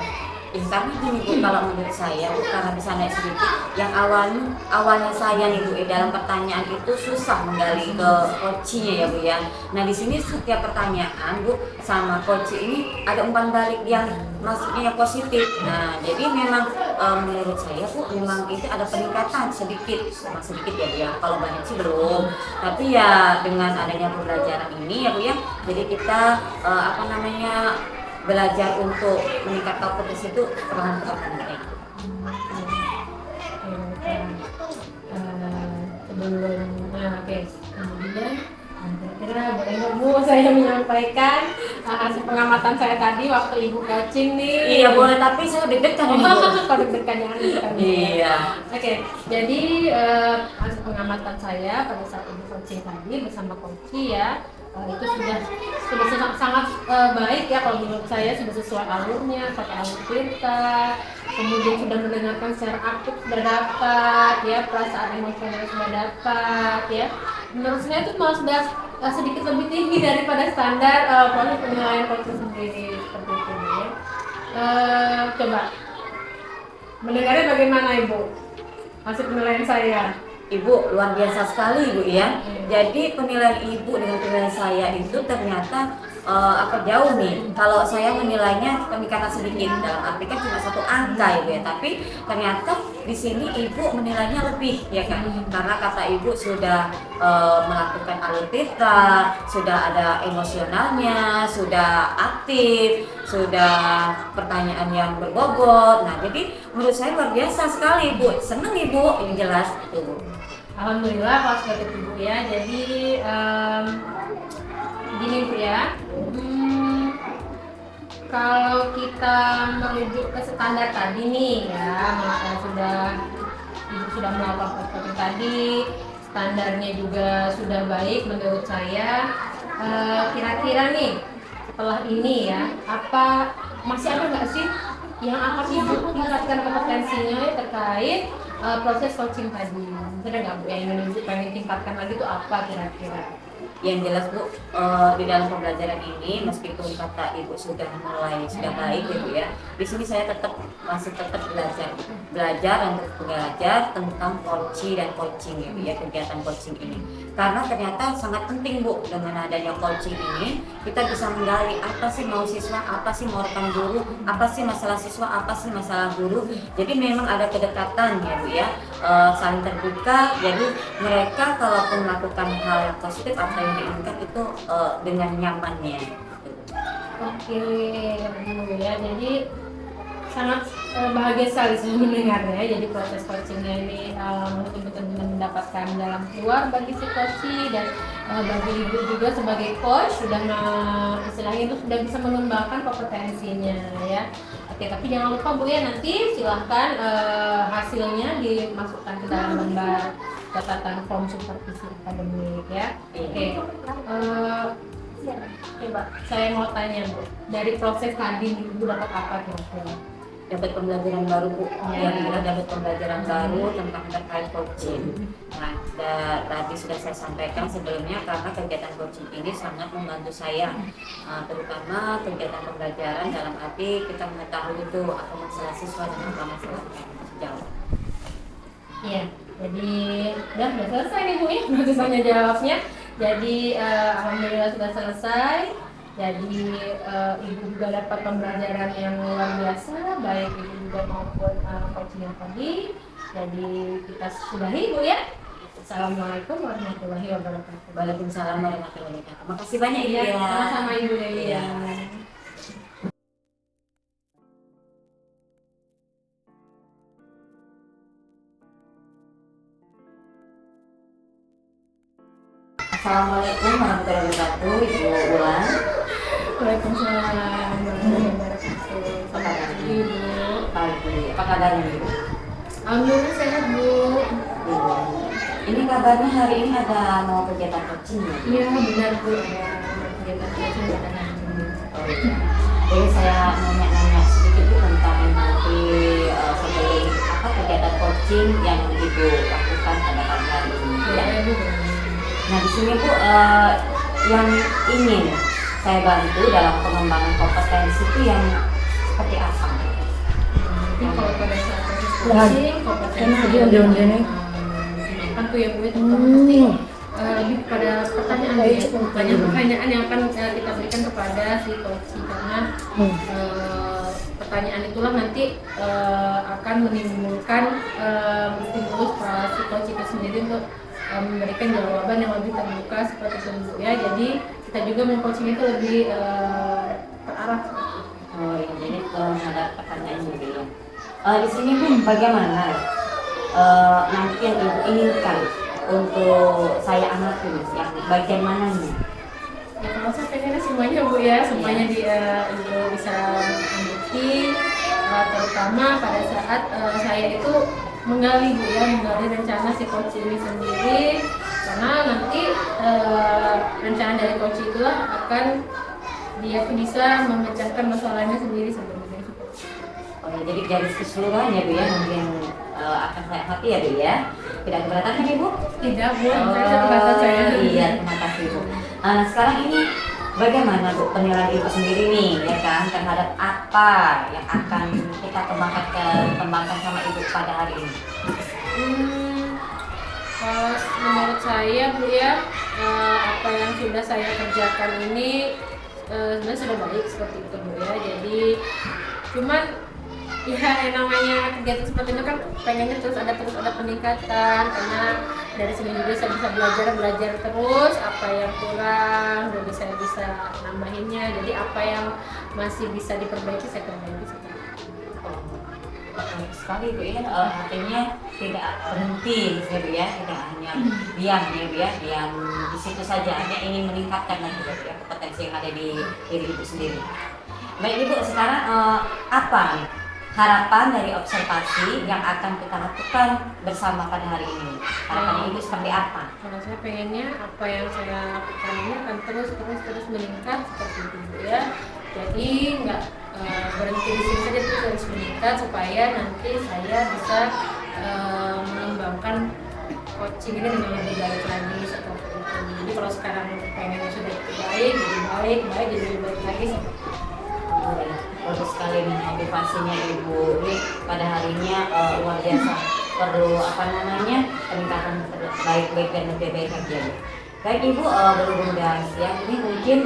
Karena gini Bu, kalau menurut saya Bu, karena bisa naik sedikit, yang awalnya saya nih Bu, dalam pertanyaan itu susah menggali ke coachnya ya Bu ya. Nah di sini setiap pertanyaan Bu sama coach ini ada umpan balik yang maksudnya positif. Nah jadi memang menurut saya Bu, memang itu ada peningkatan sedikit, memang sedikit ya Bu ya. Kalau banyak sih belum. Tapi ya dengan adanya pembelajaran ini ya Bu ya, jadi kita belajar untuk meningkatkan kompetensi itu perlahan-lahan naik. Kemudian kira-kira boleh nggak Bu saya menyampaikan hasil pengamatan saya tadi waktu Ibu coaching nih? Iya boleh, tapi saya deg-degan nih Bu. Kalau deg-degan jangan deg-degan. Iya. Oke, jadi hasil pengamatan saya pada saat Ibu coaching tadi bersama coach ya, itu sudah sangat baik ya kalau menurut saya, sudah sesuai alurnya, pakai alur cerita, kemudian sudah mendengarkan secara aktif, sudah dapat ya, perasaan emosional sudah dapat ya. Menurut saya itu malah sudah sedikit lebih tinggi daripada standar proses penilaian coach sendiri seperti itu ya. Coba mendengarnya bagaimana Ibu hasil penilaian saya? Ibu luar biasa sekali Ibu ya. Jadi penilaian Ibu dengan penilaian saya itu ternyata jauh nih. Kalau saya menilainya peningkatan sedikit, dalam arti kan cuma satu angka Ibu ya. Tapi ternyata di sini Ibu menilainya lebih ya kan. Karena kata Ibu sudah melakukan alur cerita, sudah ada emosionalnya, sudah aktif, sudah pertanyaan yang berbobot. Nah jadi menurut saya luar biasa sekali Ibu. Seneng Ibu, yang jelas itu Bu. Alhamdulillah kalau seperti itu Bu ya. Jadi gini Bu ya, kalau kita merujuk ke standar tadi nih ya, Ibu sudah melakukan seperti tadi, standarnya juga sudah baik menurut saya. Kira-kira nih setelah ini ya, masih ada nggak sih yang akan Ibu tingkatkan kompetensinya terkait proses coaching tadi? Ada nggak Bu yang Ibu pengen tingkatkan lagi itu apa kira-kira? Yang jelas Bu, di dalam pembelajaran ini meskipun kata Ibu sudah baik ya Bu ya, di sini saya masih tetap belajar untuk belajar tentang coaching dan coaching ya Bu ya, kegiatan coaching ini. Karena ternyata sangat penting Bu, dengan adanya coaching ini kita bisa menggali apa sih mau siswa, apa sih mau rekan guru, apa sih masalah siswa, apa sih masalah guru. Jadi memang ada kedekatan ya Bu ya, saling terbuka. Jadi mereka kalaupun melakukan hal yang positif apa yang diinginkan itu dengan nyamannya. Oke, Bu ya. Jadi sangat bahagia sekali sih mendengarnya. Jadi proses coachingnya ini betul-betul mendapatkan jalan keluar bagi si coach dan bagi ibu juga sebagai coach sudah istilahnya itu sudah bisa mengembangkan kompetensinya ya. Oke, tapi jangan lupa Bu ya, nanti silahkan hasilnya dimasukkan ke dalam lembar catatan form supervisi akademik ya. Oke. Coba saya mau tanya Bu, dari proses tadi Ibu dapat apa kira-kira? Dapat pembelajaran baru Bu, yang dapat pembelajaran baru tentang terkait coaching. Nah, tadi sudah saya sampaikan sebelumnya karena kegiatan coaching ini sangat membantu saya, terutama kegiatan pembelajaran dalam arti kita mengetahui itu apa masalah siswa dan apa masalah sejauh. Iya, jadi udah selesai nih Bu ya, nanti tanya jawabnya. Jadi alhamdulillah sudah selesai. Jadi ibu juga dapat pembelajaran yang luar biasa, baik ibu juga maupun coaching yang tadi. Jadi kita sudahi Bu ya. Assalamualaikum warahmatullahi wabarakatuh. Waalaikumsalam warahmatullahi wabarakatuh. Makasih banyak Ibu ya. Sama-sama Ibu Dewi ya. Assalamualaikum warahmatullahi wabarakatuh, Ibu Ulan. Waalaikumsalam warahmatullahi wabarakatuh. Selamat pagi Ibu. Pagi, apa kabarnya Ibu? Alhamdulillah sehat Bu. Ini kabarnya hari ini ada mau kegiatan coaching ya? Iya benar Bu, ada kegiatan coaching pada hari ini. Oh, iya. Jadi saya nanya sedikit Bu tentang nanti sebelum apa kegiatan coaching yang Ibu lakukan pada pagi hari ini ya? Bu. Nah di sini Bu, yang ingin saya bantu dalam pengembangan kompetensi itu yang seperti apa? Mungkin kalau pada saat proses coaching, kompetensi kan tuh ya Bu, itu pasti lebih kepada pertanyaan ya, banyak pertanyaan yang akan kita berikan kepada si coach karena pertanyaan itulah nanti akan menimbulkan stimulus si coach itu sendiri untuk memberikan jawaban yang lebih terbuka seperti itu Bu ya. Jadi kita juga meng-coaching itu lebih terarah. Oh iya, jadi terhadap pertanyaan juga ya. Di sini Bu, bagaimana nanti yang Ibu inginkan untuk saya amati yang bagian mananya? Ya kalau saya pengennya semuanya Bu ya, semuanya Ibu bisa amati, terutama pada saat saya itu menggali Bu ya, menggali rencana si coach ini sendiri, karena nanti rencana dari coach itulah akan dia bisa memecahkan masalahnya sendiri sebenarnya. Oh ya, jadi garis keseluruhan ya Bu ya, mungkin akan saya hati ya Bu ya. Tidak keberatan kan Ibu? Tidak Bu, saya keberatan saya. Iya, terima kasih Bu. Nah sekarang ini bagaimana Bu penilaian Ibu sendiri nih ya kan terhadap apa yang akan kita kembangkan sama Ibu pada hari ini? Kalau menurut saya Bu ya, apa yang sudah saya kerjakan ini sebenarnya sudah baik seperti itu Bu ya. Jadi cuman ya yang namanya kegiatan seperti itu kan pengennya terus ada peningkatan, karena dari sini juga saya bisa belajar terus apa yang kurang, jadi saya bisa nambahinnya. Jadi apa yang masih bisa diperbaiki saya perbaiki seperti itu. Baik sekali Bu ya, artinya tidak berhenti gitu ya, tidak hanya diam ya Bu ya, diam di situ saja, hanya ingin meningkatkan lagi ya kompetensi yang ada di diri Ibu sendiri. Baik Ibu, sekarang apa nih harapan dari observasi yang akan kita lakukan bersama pada hari ini? Harapan Ibu seperti apa? Kalau saya pengennya apa yang saya lakukan ini akan terus meningkat seperti itu Bu ya. Jadi nggak berhenti di sini saja, terus meningkat supaya nanti saya bisa mengembangkan coaching ini dengan lebih baik lagi seperti itu. Jadi kalau sekarang pengennya sudah baik, jadi baik, jadi lebih baik lagi. Bagus sekali nih motivasinya Ibu. Ini pada harinya luar biasa. Perlu apa namanya peningkatan baik dan lebih baik lagi ya. Baik Ibu, berhubung guys ya, ini mungkin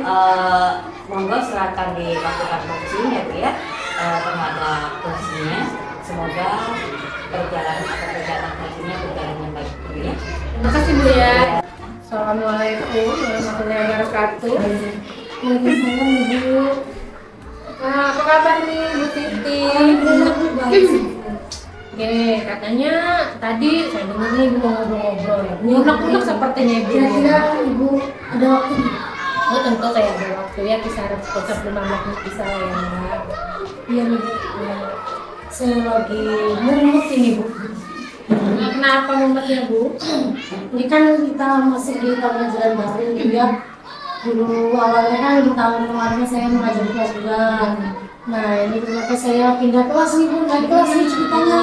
monggo silakan dilakukan coaching ya Bu ya terhadap coachingnya. Semoga perjalanan coachingnya berjalan yang baik Bu ya. Terima kasih Bu ya. Assalamualaikum warahmatullahi wabarakatuh. Waalaikumsalam Ibu. Nah, apa kabar nih Bu Siti? Alhamdulillah Bu, baik. Oke, katanya tadi saya dengar nih Ibu mau ngobrol-ngobrol ya. Unek-unek sepertinya Ibu. Kira-kira Ibu ada waktu? Oh tentu saya ada waktu ya, kisaran 10-15 menit bisa ya. Iya nih Bu. Saya lagi mumet ini Bu. Nah, kenapa mumetnya Bu? Ini kan kita masih di tahun ajaran baru gitu ya. Dulu awalnya kan di tahun kemarin saya mengajar di kelas 2. Nah ini kenapa saya pindah kelas nih Bu, naik kelas nih ceritanya.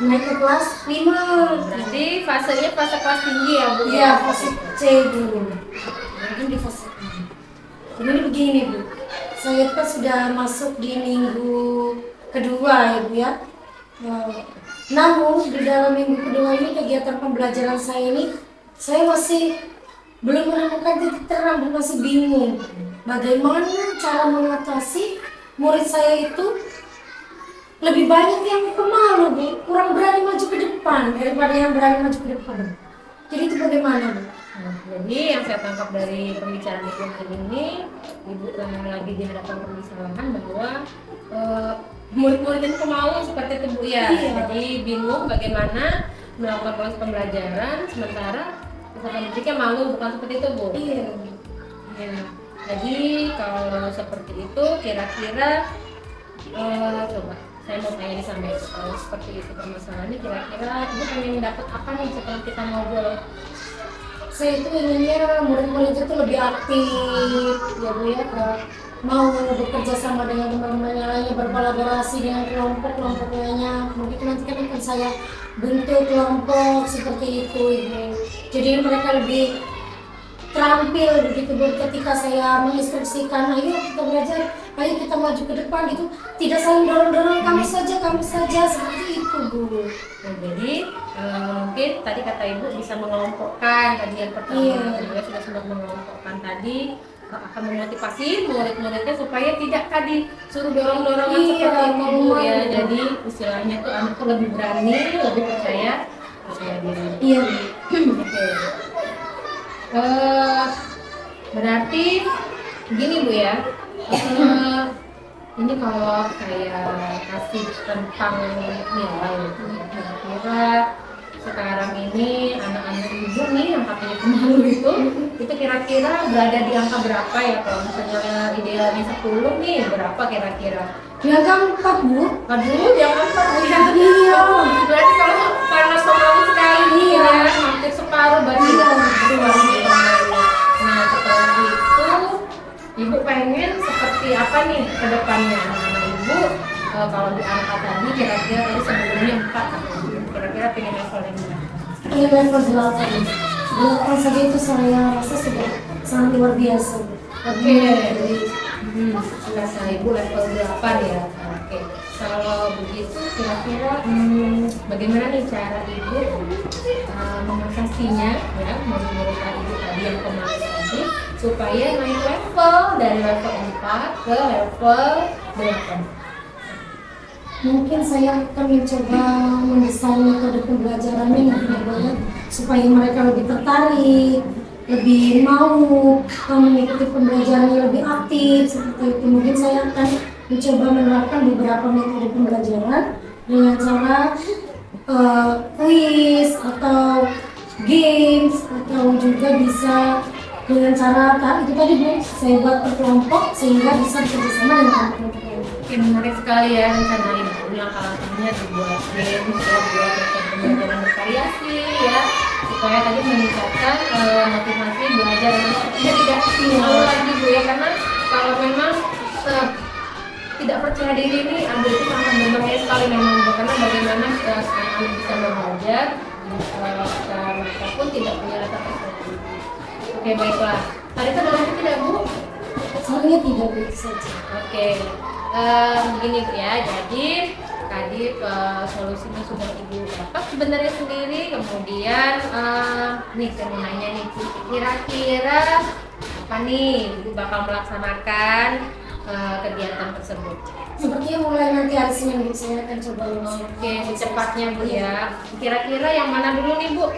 Naik ke kelas 5. Berarti fasenya fase kelas tinggi ya Bu? Iya, fase C dulu. Mungkin di fase C. Jadi ini begini Bu, saya kan sudah masuk di minggu kedua ya Bu ya. Namun di dalam minggu kedua ini kegiatan pembelajaran saya ini saya masih belum menemukan titik terang dan masih bingung bagaimana cara mengatasi murid saya itu lebih banyak yang pemalu Bu, kurang berani maju ke depan daripada yang berani maju ke depan. Jadi itu bagaimana Bu? Nah, jadi yang saya tangkap dari pembicaraan Ibu hari ini, Ibu lagi dihadapkan permasalahan bahwa murid-murid yang pemalu seperti itu Bu ya. Iya. Jadi bingung bagaimana melakukan proses pembelajaran sementara peserta didiknya malu, bukan seperti itu Bu? Iya. Ya. Jadi kalau seperti itu kira-kira coba saya mau tanya nih sama Ibu, kalau seperti itu permasalahannya kira-kira Ibu pengen dapat apa nih setelah kita ngobrol? Saya itu inginnya murid-murid itu lebih aktif ya Bu ya, mau bekerja sama dengan teman-teman yang lainnya, berkolaborasi dengan kelompok-kelompok lainnya. Mungkin nanti kan akan saya bentuk kelompok seperti itu Ibu. Jadi mereka lebih terampil begitu Bu, ketika saya menginstruksikan ayo kita belajar, ayo kita maju ke depan gitu, tidak saling dorong-dorong kamu saja seperti itu Bu. Nah, jadi mungkin tadi kata Ibu bisa mengelompokkan tadi yang pertama, Iya. sudah mengelompokkan tadi akan memotivasi murid-muridnya supaya tidak tadi suruh dorong-dorongan Iya, seperti itu Bu ya. mau. Jadi istilahnya tuh anak tuh lebih berani, lebih percaya diri. Iya. Oke. Berarti gini Bu ya. Ini kalau saya kasih tentang nilai, kira-kira sekarang ini anak-anak Ibu nih yang katanya pemalu itu kira-kira berada di angka berapa ya? Kalau misalnya idealnya 10 nih, berapa kira-kira? Ya gampang Bu. Aduh, jangan Pak Bu ya. Iya. Berarti kalau karena pemalu sekali Iya. ya, hampir separuh berarti. Iya. Nah, setelah itu Ibu pengen seperti apa nih ke depannya? Nah, Ibu kalau di angka tadi kira-kira tadi sebelumnya 4 kira-kira pengen level yang berapa? Ini level 8. 8 saja itu saya rasa sudah sangat luar biasa. Oke. Rasa Ibu level 8 ya. Oke. Kalau begitu kira-kira bagaimana nih cara Ibu memotivasinya ya murid-murid Ibu tadi yang pemalu tadi supaya naik level dari level 4 ke level 8. Mungkin saya akan mencoba mendesain metode pembelajarannya mungkin banyak supaya mereka lebih tertarik, lebih mau mengikuti pembelajaran yang lebih aktif seperti itu. Mungkin saya akan mencoba menerapkan beberapa metode pembelajaran dengan cara quiz atau games atau juga bisa dengan cara itu tadi Bu, saya buat per kelompok sehingga bisa bekerjasama dengan kelompok lain. Oke, menarik sekali ya rencana Ibu. Langkah-langkahnya dibuat games ya, buat pembelajaran bervariasi ya, supaya tadi meningkatkan motivasi belajar dan tidak malu lagi Bu ya, karena kalau memang tidak percaya diri ini Anda itu sangat berbahaya sekali memang Bu, karena bagaimana anak bisa belajar mereka pun tidak punya rasa percaya diri. Oke, baiklah. Tadi itu ada lagi tidak, Bu? Soalnya tidak begitu saja. Oke, begini Bu ya. Jadi tadi solusinya sudah Ibu dapat sebenarnya sendiri. Kemudian nih saya mau nanya nih, kira-kira apa nih Ibu bakal melaksanakan kegiatan tersebut? Sepertinya mulai nanti hari Senin Bu, saya akan coba langsung. Oke, secepatnya Bu ya. Kira-kira yang mana dulu nih Bu?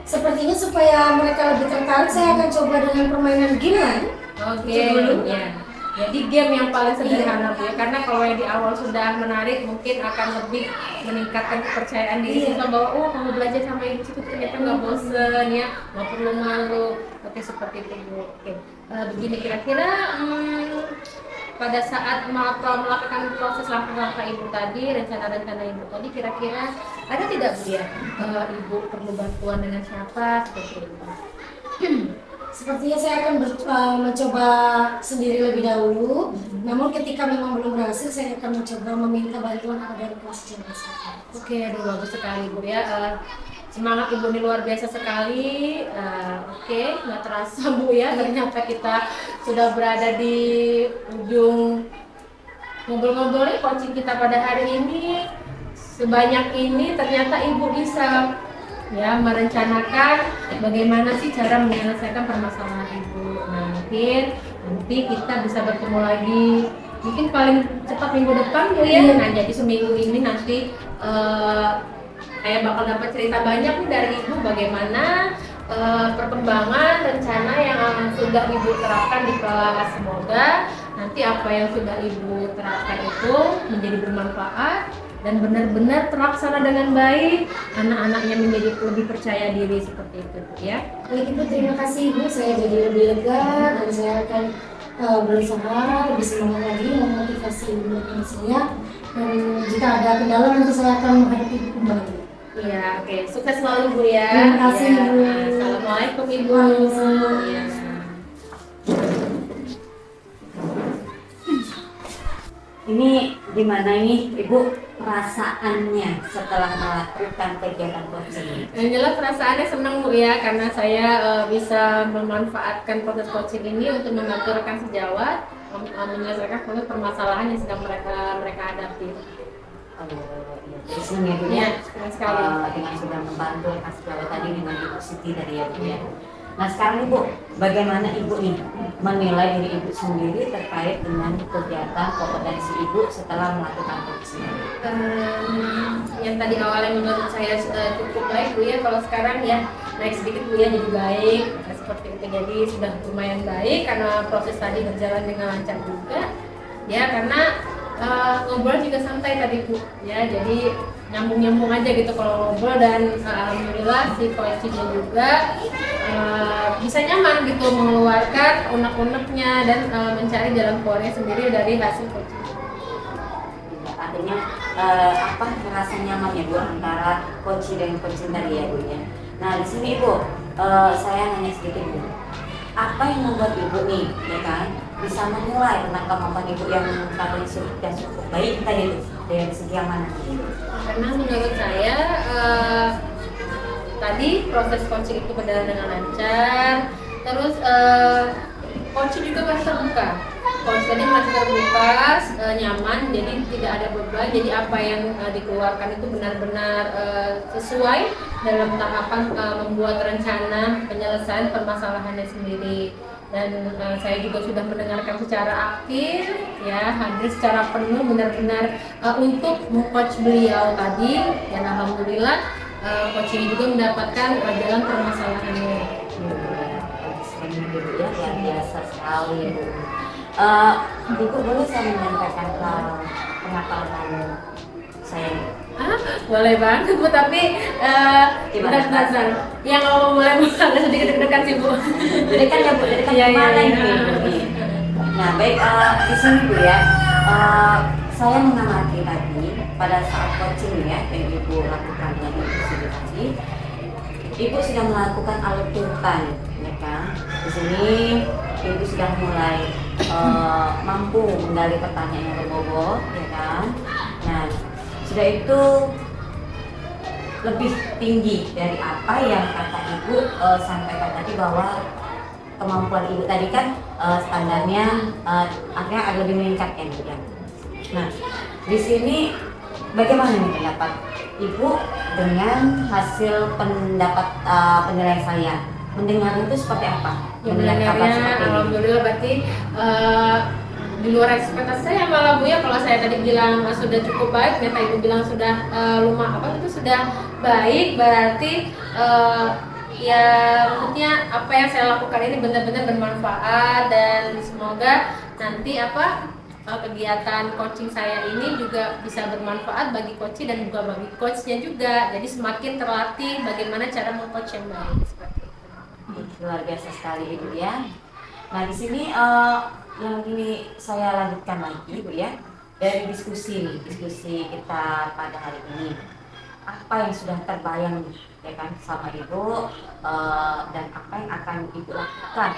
Sepertinya supaya mereka lebih tertarik, saya akan coba dengan permainan game lain. Oke, Dulu. ya. Jadi game yang paling sederhana Bu ya, karena kalau yang di awal sudah menarik mungkin akan lebih meningkatkan kepercayaan diri Iya. siswa bahwa oh kalau belajar sama ibu itu ternyata nggak bosen ya, nggak perlu malu. Oke seperti itu Bu. Oke, begini kira-kira pada saat melakukan proses langkah-langkah ibu tadi, rencana-rencana ibu tadi, kira-kira ada tidak Bu ya ibu perlu bantuan dengan siapa seperti itu? Sepertinya saya akan mencoba sendiri lebih dahulu. Namun ketika memang belum berhasil, saya akan mencoba meminta bantuan kepada kelas jelas. Oke, aduh bagus sekali Bu ya. Semangat Ibu ini luar biasa sekali. Oke, nggak terasa Bu ya. Ternyata kita sudah berada di ujung ngobrol-ngobrolnya coaching kita pada hari ini. Sebanyak ini ternyata Ibu bisa ya merencanakan bagaimana sih cara menyelesaikan permasalahan Ibu. Nah, mungkin nanti kita bisa bertemu lagi. Mungkin paling cepat minggu depan Bu ya. Nah, jadi seminggu ini nanti saya bakal dapat cerita banyak nih dari Ibu bagaimana perkembangan rencana yang sudah Ibu terapkan di kelas. Semoga nanti apa yang sudah Ibu terapkan itu menjadi bermanfaat dan benar-benar terlaksana dengan baik, anak-anaknya menjadi lebih percaya diri seperti itu Bu ya. Baik Ibu, terima kasih Ibu, saya jadi lebih lega dan saya akan berusaha lebih semangat lagi memotivasi Ibu dan saya. Dan jika ada kendala nanti saya akan menghadapi Ibu kembali. Iya, oke. Sukses selalu Bu ya. Terima kasih, Ya. Bu. Assalamualaikum Ibu. Waalaikumsalam. Ya. Ini gimana nih Ibu perasaannya setelah melakukan kegiatan coaching? Yang jelas perasaannya senang Bu ya, karena saya bisa memanfaatkan proses coaching ini untuk membantu rekan sejawat menyelesaikan proses permasalahan yang sedang mereka hadapi. Jadi senang ya Bu ya? Iya, senang sekali. Dengan sudah membantu rekan sejawat tadi dengan Ibu Siti tadi ya Bu ya. Nah sekarang Ibu, bagaimana Ibu nih menilai diri Ibu sendiri terkait dengan kegiatan kompetensi Ibu setelah melakukan coaching? Yang tadi awalnya menurut saya cukup baik Bu ya, kalau sekarang ya naik sedikit Bu ya jadi baik. Nah, seperti itu, jadi sudah lumayan baik karena proses tadi berjalan dengan lancar juga ya, karena ngobrol juga santai tadi Bu ya, jadi nyambung aja gitu kalau ngobrol, dan alhamdulillah si coachingnya juga bisa nyaman gitu mengeluarkan unek-uneknya dan mencari jalan keluarnya sendiri dari hasil coaching. Artinya apa merasa nyaman ya Bu antara coaching dan coaching tadi ya Bu ya. Nah di sini Ibu, saya nanya sedikit Bu, apa yang membuat Ibu nih ya kan bisa menilai tentang kemampuan Ibu yang katanya sudah cukup baik tadi itu dari segi yang mana Ibu? Karena menurut saya tadi proses coaching itu berjalan dengan lancar, terus coaching juga masih terbuka. Coach tadi masih terbuka, nyaman, jadi tidak ada beban. Jadi apa yang dikeluarkan itu benar-benar sesuai dalam tahapan membuat rencana penyelesaian permasalahannya sendiri. Dan saya juga sudah mendengarkan secara aktif, ya hadir secara penuh benar-benar untuk meng-coach beliau tadi, dan alhamdulillah coach ini juga mendapatkan jalan permasalahannya. Ya, luar biasa sekali Bu. Ibu boleh saya menyampaikan pengetahuan saya? Boleh banget Bu, tapi bentar. Yang ngomong boleh Bu, agak sedikit deg-degan sih Bu. Jadi kan ya Bu, jadi kan Iya, gimana iya. ini? Nah baik, di sini Bu ya, saya mengamati tadi pada saat coaching ya yang Ibu lakukan tadi di sini tadi, Ibu sudah melakukan aluturkan, ya kan? Di sini Ibu sudah mulai mampu menggali pertanyaan yang berbobot, ya kan? Nah sudah itu lebih tinggi dari apa yang kata Ibu sampaikan tadi, bahwa kemampuan ibu tadi kan standarnya artinya agak lebih meningkat ya Bu ya. Nah di sini bagaimana nih pendapat ibu dengan hasil penilaian saya? Mendengar itu seperti apa? Ya, Mendengar kabar mendengarnya seperti ini? alhamdulillah berarti di luar ekspektasi saya malah Bu ya. Kalau saya tadi bilang sudah cukup baik, ternyata Ibu bilang sudah sudah baik, berarti ya maksudnya apa yang saya lakukan ini benar-benar bermanfaat, dan semoga nanti kegiatan coaching saya ini juga bisa bermanfaat bagi coach dan juga bagi coachnya juga. Jadi semakin terlatih bagaimana cara meng-coach yang baik seperti itu. Luar biasa sekali Ibu ya. Nah di sini yang ini saya lanjutkan lagi Bu ya, dari diskusi kita pada hari ini. Apa yang sudah terbayang nih, ya kan, sama Ibu dan apa yang akan Ibu lakukan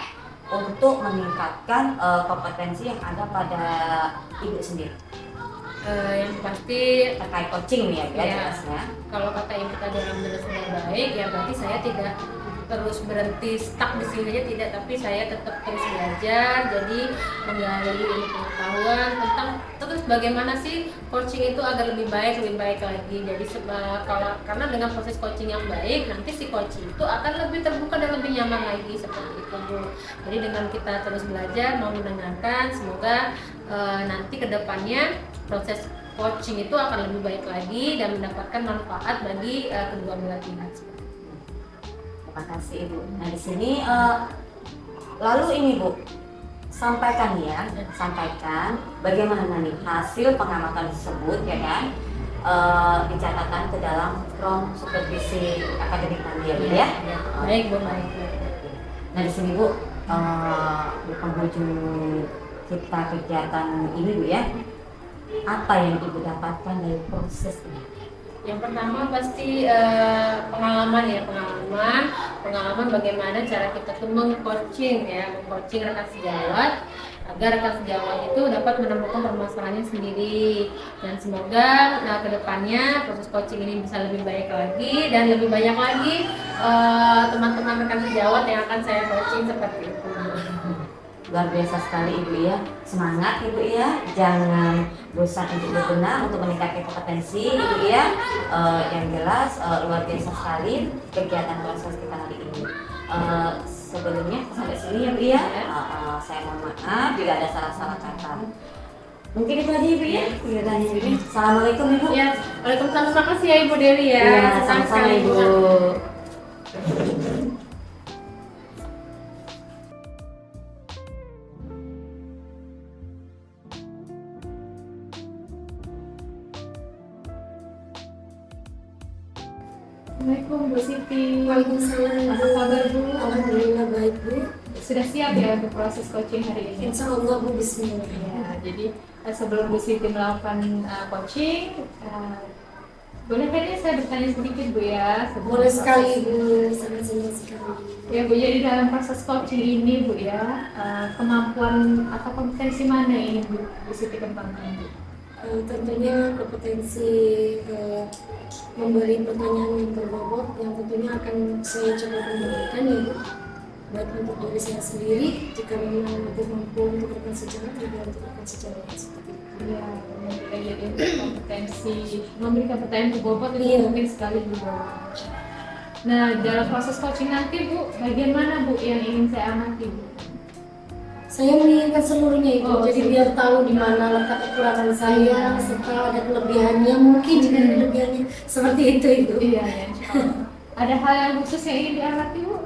untuk meningkatkan kompetensi yang ada pada Ibu sendiri? Yang pasti Terkait coaching nih ya, Ya. jelasnya. kalau kata Ibu tadi alhamdulillah sudah baik, ya berarti saya tidak terus berhenti stuck di sini aja, tidak, tapi saya tetap terus belajar, jadi menggali ilmu pengetahuan tentang terus bagaimana sih coaching itu agar lebih baik lagi. Jadi karena dengan proses coaching yang baik, nanti si coaching itu akan lebih terbuka dan lebih nyaman lagi seperti itu Bu. Jadi dengan kita terus belajar, mau mendengarkan, semoga nanti kedepannya proses coaching itu akan lebih baik lagi dan mendapatkan manfaat bagi kedua belah pihak. Terima kasih Ibu. Nah di sini lalu ini Bu, sampaikan bagaimana nih hasil pengamatan tersebut ya kan, dicatatkan ke dalam from supervisi akademik nanti ya. Baik Bu, baik. Nah di sini Bu, di penghujung kita kegiatan ini Bu ya, apa yang Ibu dapatkan dari proses ini? Yang pertama pasti pengalaman bagaimana cara kita tuh mengcoaching rekan sejawat, agar rekan sejawat itu dapat menemukan permasalahannya sendiri, dan semoga kedepannya proses coaching ini bisa lebih baik lagi dan lebih banyak lagi teman-teman rekan sejawat yang akan saya coaching seperti itu. Luar biasa sekali Ibu ya, semangat Ibu ya, jangan bosan untuk berbenah untuk meningkatkan kompetensi Ibu ya. Yang jelas luar biasa sekali kegiatan proses kita hari ini. Sebelumnya sampai sini ya Bu ya, saya mohon maaf bila ada salah-salah kata. Mungkin itu aja Ibu ya, kegiatan ini. Assalamualaikum Ibu. Ya, waalaikumsalam, terima kasih ya Ibu Dewi ya. Iya, Senang sama-sama sekali, Ibu. Assalamualaikum Bu Siti. Waalaikumsalam. Apa kabar Bu? Alhamdulillah baik Bu. Sudah siap ya untuk proses coaching hari ini? Insya Allah Bu, Bismillah. Ya, jadi sebelum Bu Siti melakukan coaching, boleh kayaknya saya bertanya sedikit Bu ya? Sebelum Boleh proses- sekali Bu, sangat senang sekali. Ya Bu, jadi dalam proses coaching ini Bu ya, kemampuan atau kompetensi mana ini Bu Siti kembangkan Bu? Tentunya kompetensi memberi pertanyaan yang berbobot yang tentunya akan saya coba kembangkan ya Bu, baik untuk diri saya sendiri jika memang lebih mampu untuk rekan sejawat, juga untuk rekan sejawat seperti itu. Ya, kemudian jadi untuk kompetensi memberikan pertanyaan berbobot itu Iya. mungkin sekali juga. Nah, dalam proses coaching nanti Bu, bagaimana Bu yang ingin saya amati Bu? Saya menginginkan seluruhnya Ibu, Oh, jadi biar tahu di mana letak kekurangan saya serta ada kelebihannya, mungkin juga ada kelebihannya seperti itu Ibu. Iya ya, insya Allah. Ada hal yang khusus yang ingin diamati Bu?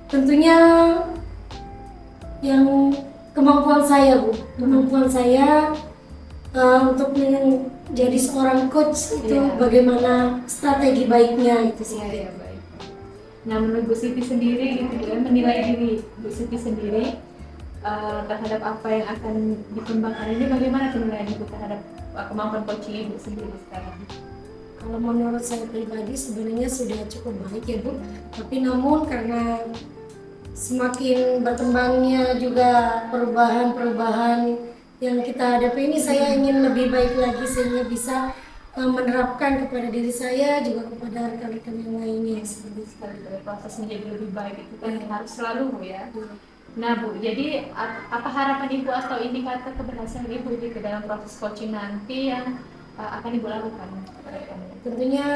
Tentunya yang kemampuan saya Bu, kemampuan saya untuk menjadi seorang coach itu Iya. bagaimana strategi baiknya itu sih. Iya, baik. Nah, menurut Bu Siti sendiri gitu ya, menilai diri Bu Siti sendiri terhadap apa yang akan dikembangkan ini, bagaimana penilaian Ibu terhadap kemampuan coaching Ibu sendiri sekarang? Kalau menurut saya pribadi sebenarnya sudah cukup baik ya Bu, tapi namun karena semakin berkembangnya juga perubahan-perubahan yang kita hadapi ini, saya ingin lebih baik lagi sehingga bisa menerapkan kepada diri saya juga kepada rekan-rekan yang lainnya seperti itu. Sekali proses menjadi lebih baik itu kan harus selalu Bu ya. Nah Bu, jadi apa harapan Ibu atau indikator keberhasilan Ibu di dalam proses coaching nanti yang akan Ibu lakukan? Tentunya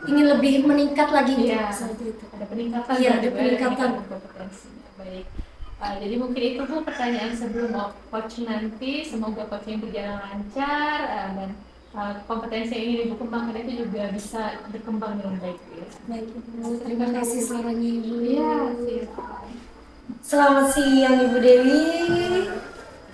ingin lebih meningkat lagi Iya, seperti itu. ada peningkatan. Iya, juga, ada peningkatan. kompetensinya. Baik. Jadi mungkin itu Bu pertanyaan sebelum coaching nanti. Semoga coaching berjalan lancar dan kompetensi yang ingin Ibu kembangkan itu juga bisa berkembang dengan baik. Ya. Baik Ibu, terima kasih sarannya Ibu. Iya, silakan. Selamat siang Ibu Dewi.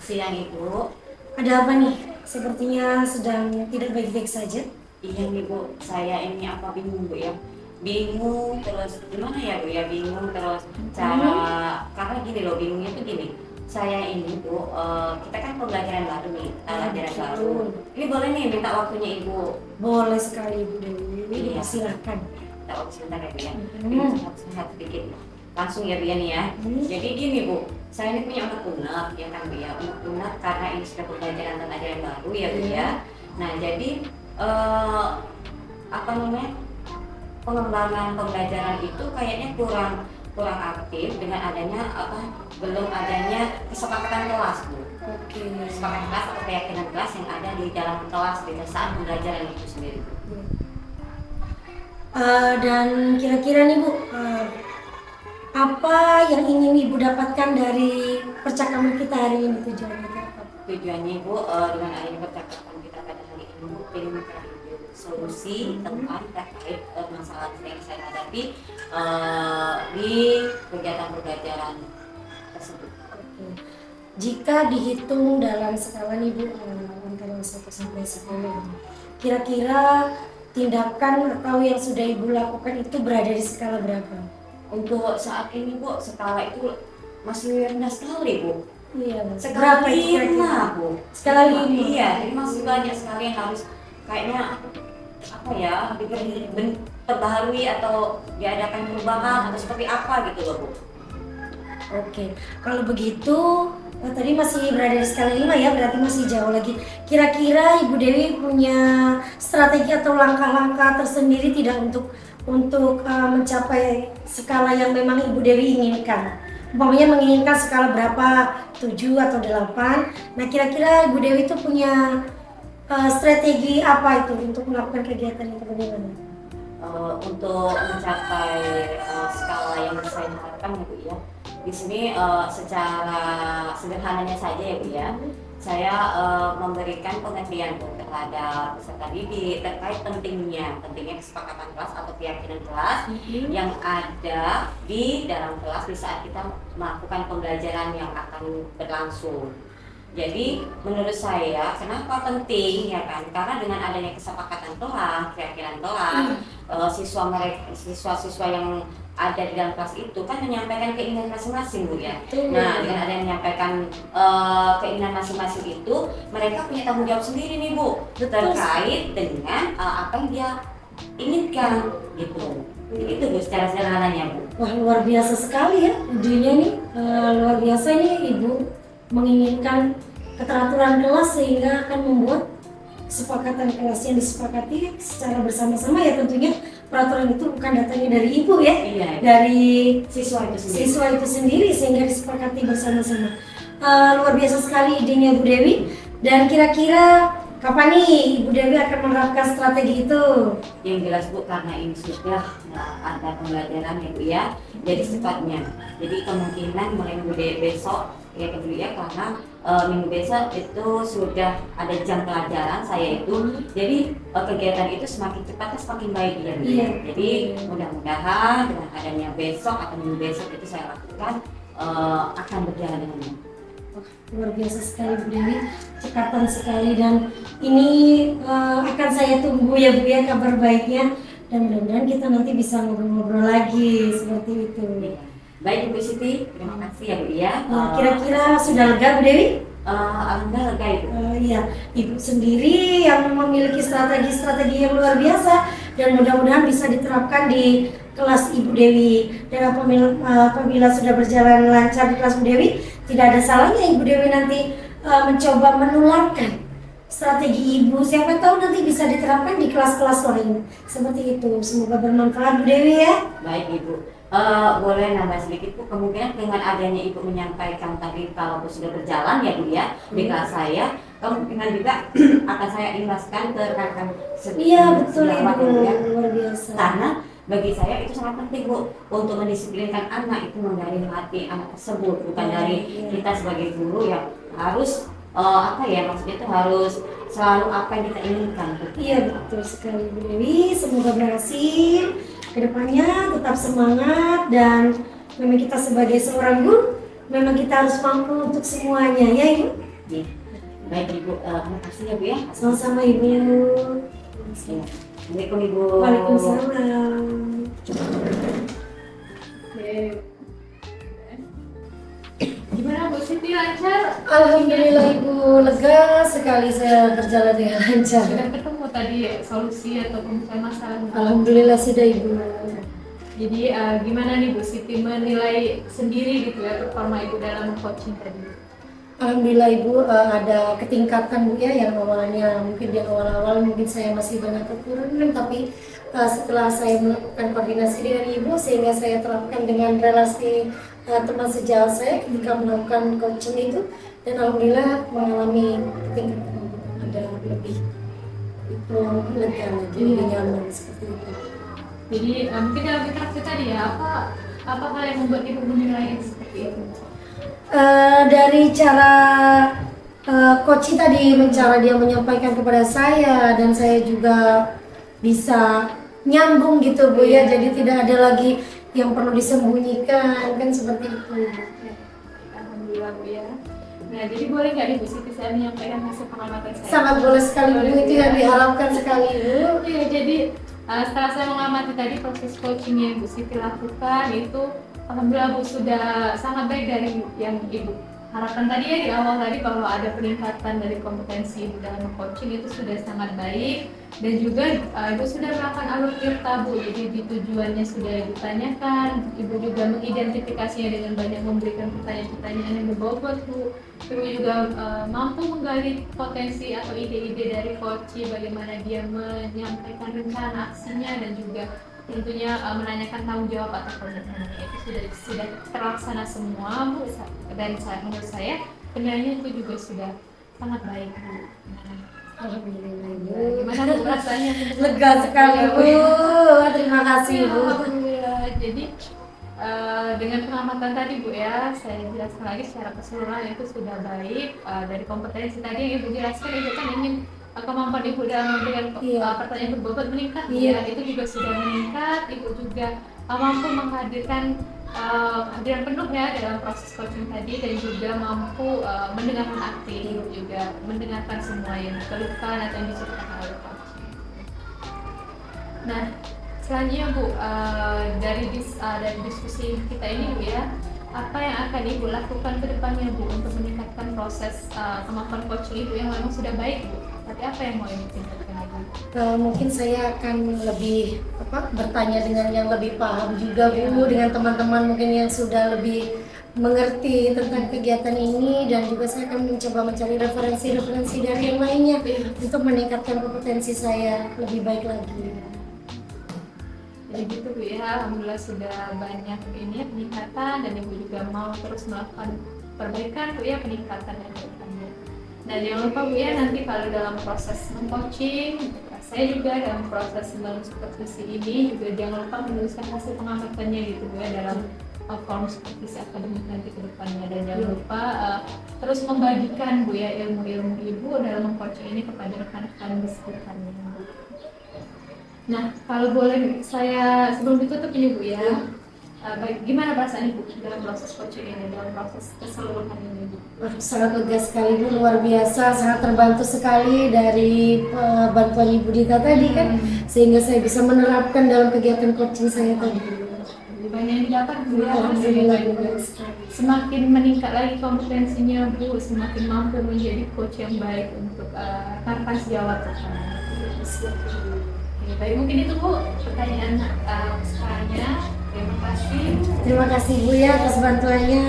Siang Ibu. Ada apa nih? Sepertinya sedang tidak baik-baik saja. Iya nih Bu, saya ini apa bingung Bu ya. Bingung terus gimana ya Bu ya, bingung terus cara karena gini loh, bingungnya tuh gini. Saya ini Bu, kita kan pembelajaran baru nih, pelajaran baru. Ini boleh nih minta waktunya Ibu. Boleh sekali Ibu Dewi, Iya. silakan. Minta waktu sebentar ya Bu ya. Hmm. Sehat sedikit. Langsung ya Bu ya nih ya. Jadi gini Bu, saya ini punya anak unek ya kan Bu ya. Unek karena ini sudah pembelajaran tentang ajaran baru ya Bu ya. Nah jadi apa namanya, pengembangan pembelajaran itu kayaknya kurang aktif dengan adanya belum adanya kesepakatan kelas Bu. Oke. Kesepakatan kelas atau keyakinan kelas yang ada di dalam kelas di saat pembelajaran itu sendiri Bu. Dan kira-kira nih Bu, apa yang ingin Ibu dapatkan dari percakapan kita hari ini, tujuannya apa? Tujuannya Bu, dengan adanya percakapan kita pada hari ini Bu, ingin mencari solusi tentang terkait masalah yang saya hadapi di kegiatan pembelajaran tersebut. Oke. Jika dihitung dalam skala nih Bu, antara 1 sampai 10, kira-kira tindakan atau yang sudah Ibu lakukan itu berada di skala berapa? Untuk saat ini Bu, skala itu masih rendah sekali Bu. Iya, Skala berapa itu 5 Bu. Skala 5. Iya, ini masih banyak sekali yang harus kayaknya apa ya, diperbaharui atau diadakan perubahan atau seperti apa gitu loh Bu. Oke, kalau begitu tadi masih berada di skala 5 ya, berarti masih jauh lagi. Kira-kira Ibu Dewi punya strategi atau langkah-langkah tersendiri tidak untuk mencapai skala yang memang Ibu Dewi inginkan? Umpamanya menginginkan skala berapa, 7 atau 8. Nah kira-kira Ibu Dewi itu punya strategi apa itu untuk melakukan kegiatan itu bagaimana? Untuk mencapai skala yang saya harapkan ya Bu ya. Di sini secara sederhananya saja ya Bu ya. Saya memberikan pengertian Bu terhadap peserta didik terkait pentingnya kesepakatan kelas atau keyakinan kelas yang ada di dalam kelas di saat kita melakukan pembelajaran yang akan berlangsung. Jadi menurut saya kenapa penting ya kan, karena dengan adanya kesepakatan kelas, keyakinan kelas, siswa-siswa yang ada di dalam kelas itu kan menyampaikan keinginan masing-masing Bu ya. Nah dengan adanya menyampaikan keinginan masing-masing itu, mereka punya tanggung jawab sendiri nih Bu terkait dengan apa yang dia inginkan gitu. Itu Bu secara sederhananya Bu. Wah luar biasa sekali ya idenya nih, luar biasa nih Ibu menginginkan keteraturan kelas sehingga akan membuat kesepakatan kelas yang disepakati secara bersama-sama ya, tentunya peraturan itu bukan datangnya dari Ibu ya, Iya, dari siswa itu sendiri sendiri. sehingga disepakati bersama-sama. Luar biasa sekali idenya Bu Dewi. Dan kira-kira kapan nih Ibu Dewi akan menerapkan strategi itu? Yang jelas Bu, karena ini sudah ada pembelajaran ya Bu ya, jadi secepatnya. Jadi kemungkinan mulai minggu besok ya Bu ya, karena minggu besok itu sudah ada jam pelajaran saya itu, jadi kegiatan itu semakin cepat semakin baik ya Bu. Iya. Jadi mudah-mudahan dengan adanya besok atau minggu besok itu saya lakukan akan berjalan dengan baik. Luar biasa sekali Bu Dewi, cekatan sekali, dan ini akan saya tunggu ya Bu ya kabar baiknya, dan mudah-mudahan kita nanti bisa ngobrol-ngobrol lagi seperti itu. Baik Bu Siti, terima kasih ya Bu ya. Kira-kira sudah lega Bu Dewi? Alhamdulillah lega Ibu. Iya, Ibu sendiri yang memiliki strategi-strategi yang luar biasa dan mudah-mudahan bisa diterapkan di kelas Ibu Dewi. Dan apabila sudah berjalan lancar di kelas Bu Dewi, tidak ada salahnya Ibu Dewi nanti mencoba menularkan strategi Ibu. Siapa tahu nanti bisa diterapkan di kelas-kelas lain. Seperti itu. Semoga bermanfaat Bu Dewi ya. Baik Ibu. Boleh nambah sedikit Bu, kemungkinan dengan adanya Ibu menyampaikan tadi kalau sudah berjalan ya Bu ya di kelas saya, kemungkinan juga akan saya imbaskan ke rekan-rekan Iya betul sejawat Ibu, ya, Bu ya. luar biasa. Karena bagi saya itu sangat penting Bu untuk mendisiplinkan anak itu dari hati anak tersebut, bukan dari kita sebagai guru yang harus maksudnya itu harus selalu apa yang kita inginkan Bu. Iya betul sekali Bu Dewi. Semoga berhasil. Kedepannya tetap semangat dan memang kita sebagai seorang guru memang kita harus mampu untuk semuanya ya Ibu. Ya. Baik Ibu, terima kasih ya Bu ya. Sama-sama Ibu. Ya. Assalamualaikum Ibu. Waalaikumsalam. Gimana Bu Siti, lancar? Alhamdulillah Ibu, lega sekali saya berjalan dengan lancar. Sudah ketemu tadi solusi atau pemecahan masalah? Alhamdulillah sudah Ibu. Jadi gimana nih Bu Siti menilai sendiri gitu ya performa Ibu dalam coaching tadi? Alhamdulillah Ibu, ada ketingkatan Bu ya, yang awalnya mungkin di awal-awal mungkin saya masih banyak kekurangan, tapi setelah saya melakukan koordinasi dengan Ibu sehingga saya terapkan dengan relasi teman sejawat saya ketika melakukan coaching itu, dan alhamdulillah mengalami ketingkatan, ada lebih itu lega lagi, lebih nyaman seperti itu. Jadi mungkin dalam interaksi tadi ya, apa hal yang membuat Ibu menilai seperti itu? Dari cara coach tadi, cara dia menyampaikan kepada saya dan saya juga bisa nyambung gitu Bu ya, jadi tidak ada lagi yang perlu disembunyikan kan seperti itu. Alhamdulillah Bu ya. Nah jadi boleh nggak nih Bu Siti saya menyampaikan hasil pengamatan saya? Sangat boleh sekali Bu, itu yang diharapkan sekali Bu. Iya, jadi setelah saya mengamati tadi proses coaching yang Bu Siti lakukan itu, alhamdulillah Bu sudah sangat baik dari yang Ibu harapkan tadi ya di awal tadi, bahwa ada peningkatan dari kompetensi Ibu dalam coaching itu sudah sangat baik, dan juga Ibu sudah melakukan alur tirta Bu, jadi di tujuannya sudah Ibu tanyakan, Ibu juga mengidentifikasinya dengan banyak memberikan pertanyaan-pertanyaan yang berbobot Bu. Ibu juga mampu menggali potensi atau ide-ide dari coach, bagaimana dia menyampaikan rencana aksinya, dan juga tentunya menanyakan tanggung jawab atau komitmennya. Itu sudah terlaksana semua Bu, dan menurut saya penilaiannya itu juga sudah sangat baik Bu. Alhamdulillah Bu. Gimana Bu rasanya? Lega sekali Bu. Terima kasih Bu. Alhamdulillah. Jadi dengan pengamatan tadi Bu ya, saya jelaskan lagi secara keseluruhan itu sudah baik. Dari kompetensi tadi yang Ibu jelaskan, Ibu kan ingin kemampuan Ibu dalam memberikan pertanyaan berbobot meningkat, ya itu juga sudah meningkat. Ibu juga mampu menghadirkan kehadiran penuh ya dalam proses coaching tadi, dan juga mampu mendengarkan aktif, juga mendengarkan semua yang dikeluhkan atau yang diceritakan oleh coaching. Nah, selanjutnya Bu, dari diskusi kita ini Bu ya, apa yang akan Ibu lakukan ke depannya Bu untuk meningkatkan proses kemampuan coaching Ibu yang memang sudah baik Bu? Tapi apa yang mau Ibu tingkatkan lagi? Mungkin saya akan lebih bertanya dengan yang lebih paham juga Bu, dengan teman-teman mungkin yang sudah lebih mengerti tentang kegiatan ini, dan juga saya akan mencoba mencari referensi-referensi dari yang lainnya untuk meningkatkan kompetensi saya lebih baik lagi. Jadi gitu Bu ya, alhamdulillah sudah banyak ini peningkatan, dan Ibu juga mau terus melakukan perbaikan Bu ya, peningkatan yang kedepannya. Nah jangan lupa Bu ya, nanti kalau dalam proses meng-coaching, saya juga dalam proses supervisi ini juga jangan lupa menuliskan hasil pengamatannya gitu Bu ya, dalam form supervisi akademik nanti ke depannya, dan jangan lupa terus membagikan Bu ya ilmu-ilmu Ibu dalam meng-coaching ini kepada rekan-rekan di sekitarnya Bu. Nah, kalau boleh saya sebelum ditutup ini Bu ya, gimana perasaan Ibu dalam proses coaching ini, dalam proses keseluruhan ini Bu? Sangat lega sekali Bu, luar biasa, sangat terbantu sekali dari bantuan Ibu Dita tadi kan, sehingga saya bisa menerapkan dalam kegiatan coaching saya tadi. Banyak yang didapat Bu ya, Alhamdulillah. semakin meningkat lagi kompetensinya Bu, semakin mampu menjadi coach yang baik untuk rekan sejawat terutama. Baik, mungkin itu Bu pertanyaan sekarangnya. Terima kasih. Terima kasih Bu ya atas bantuannya.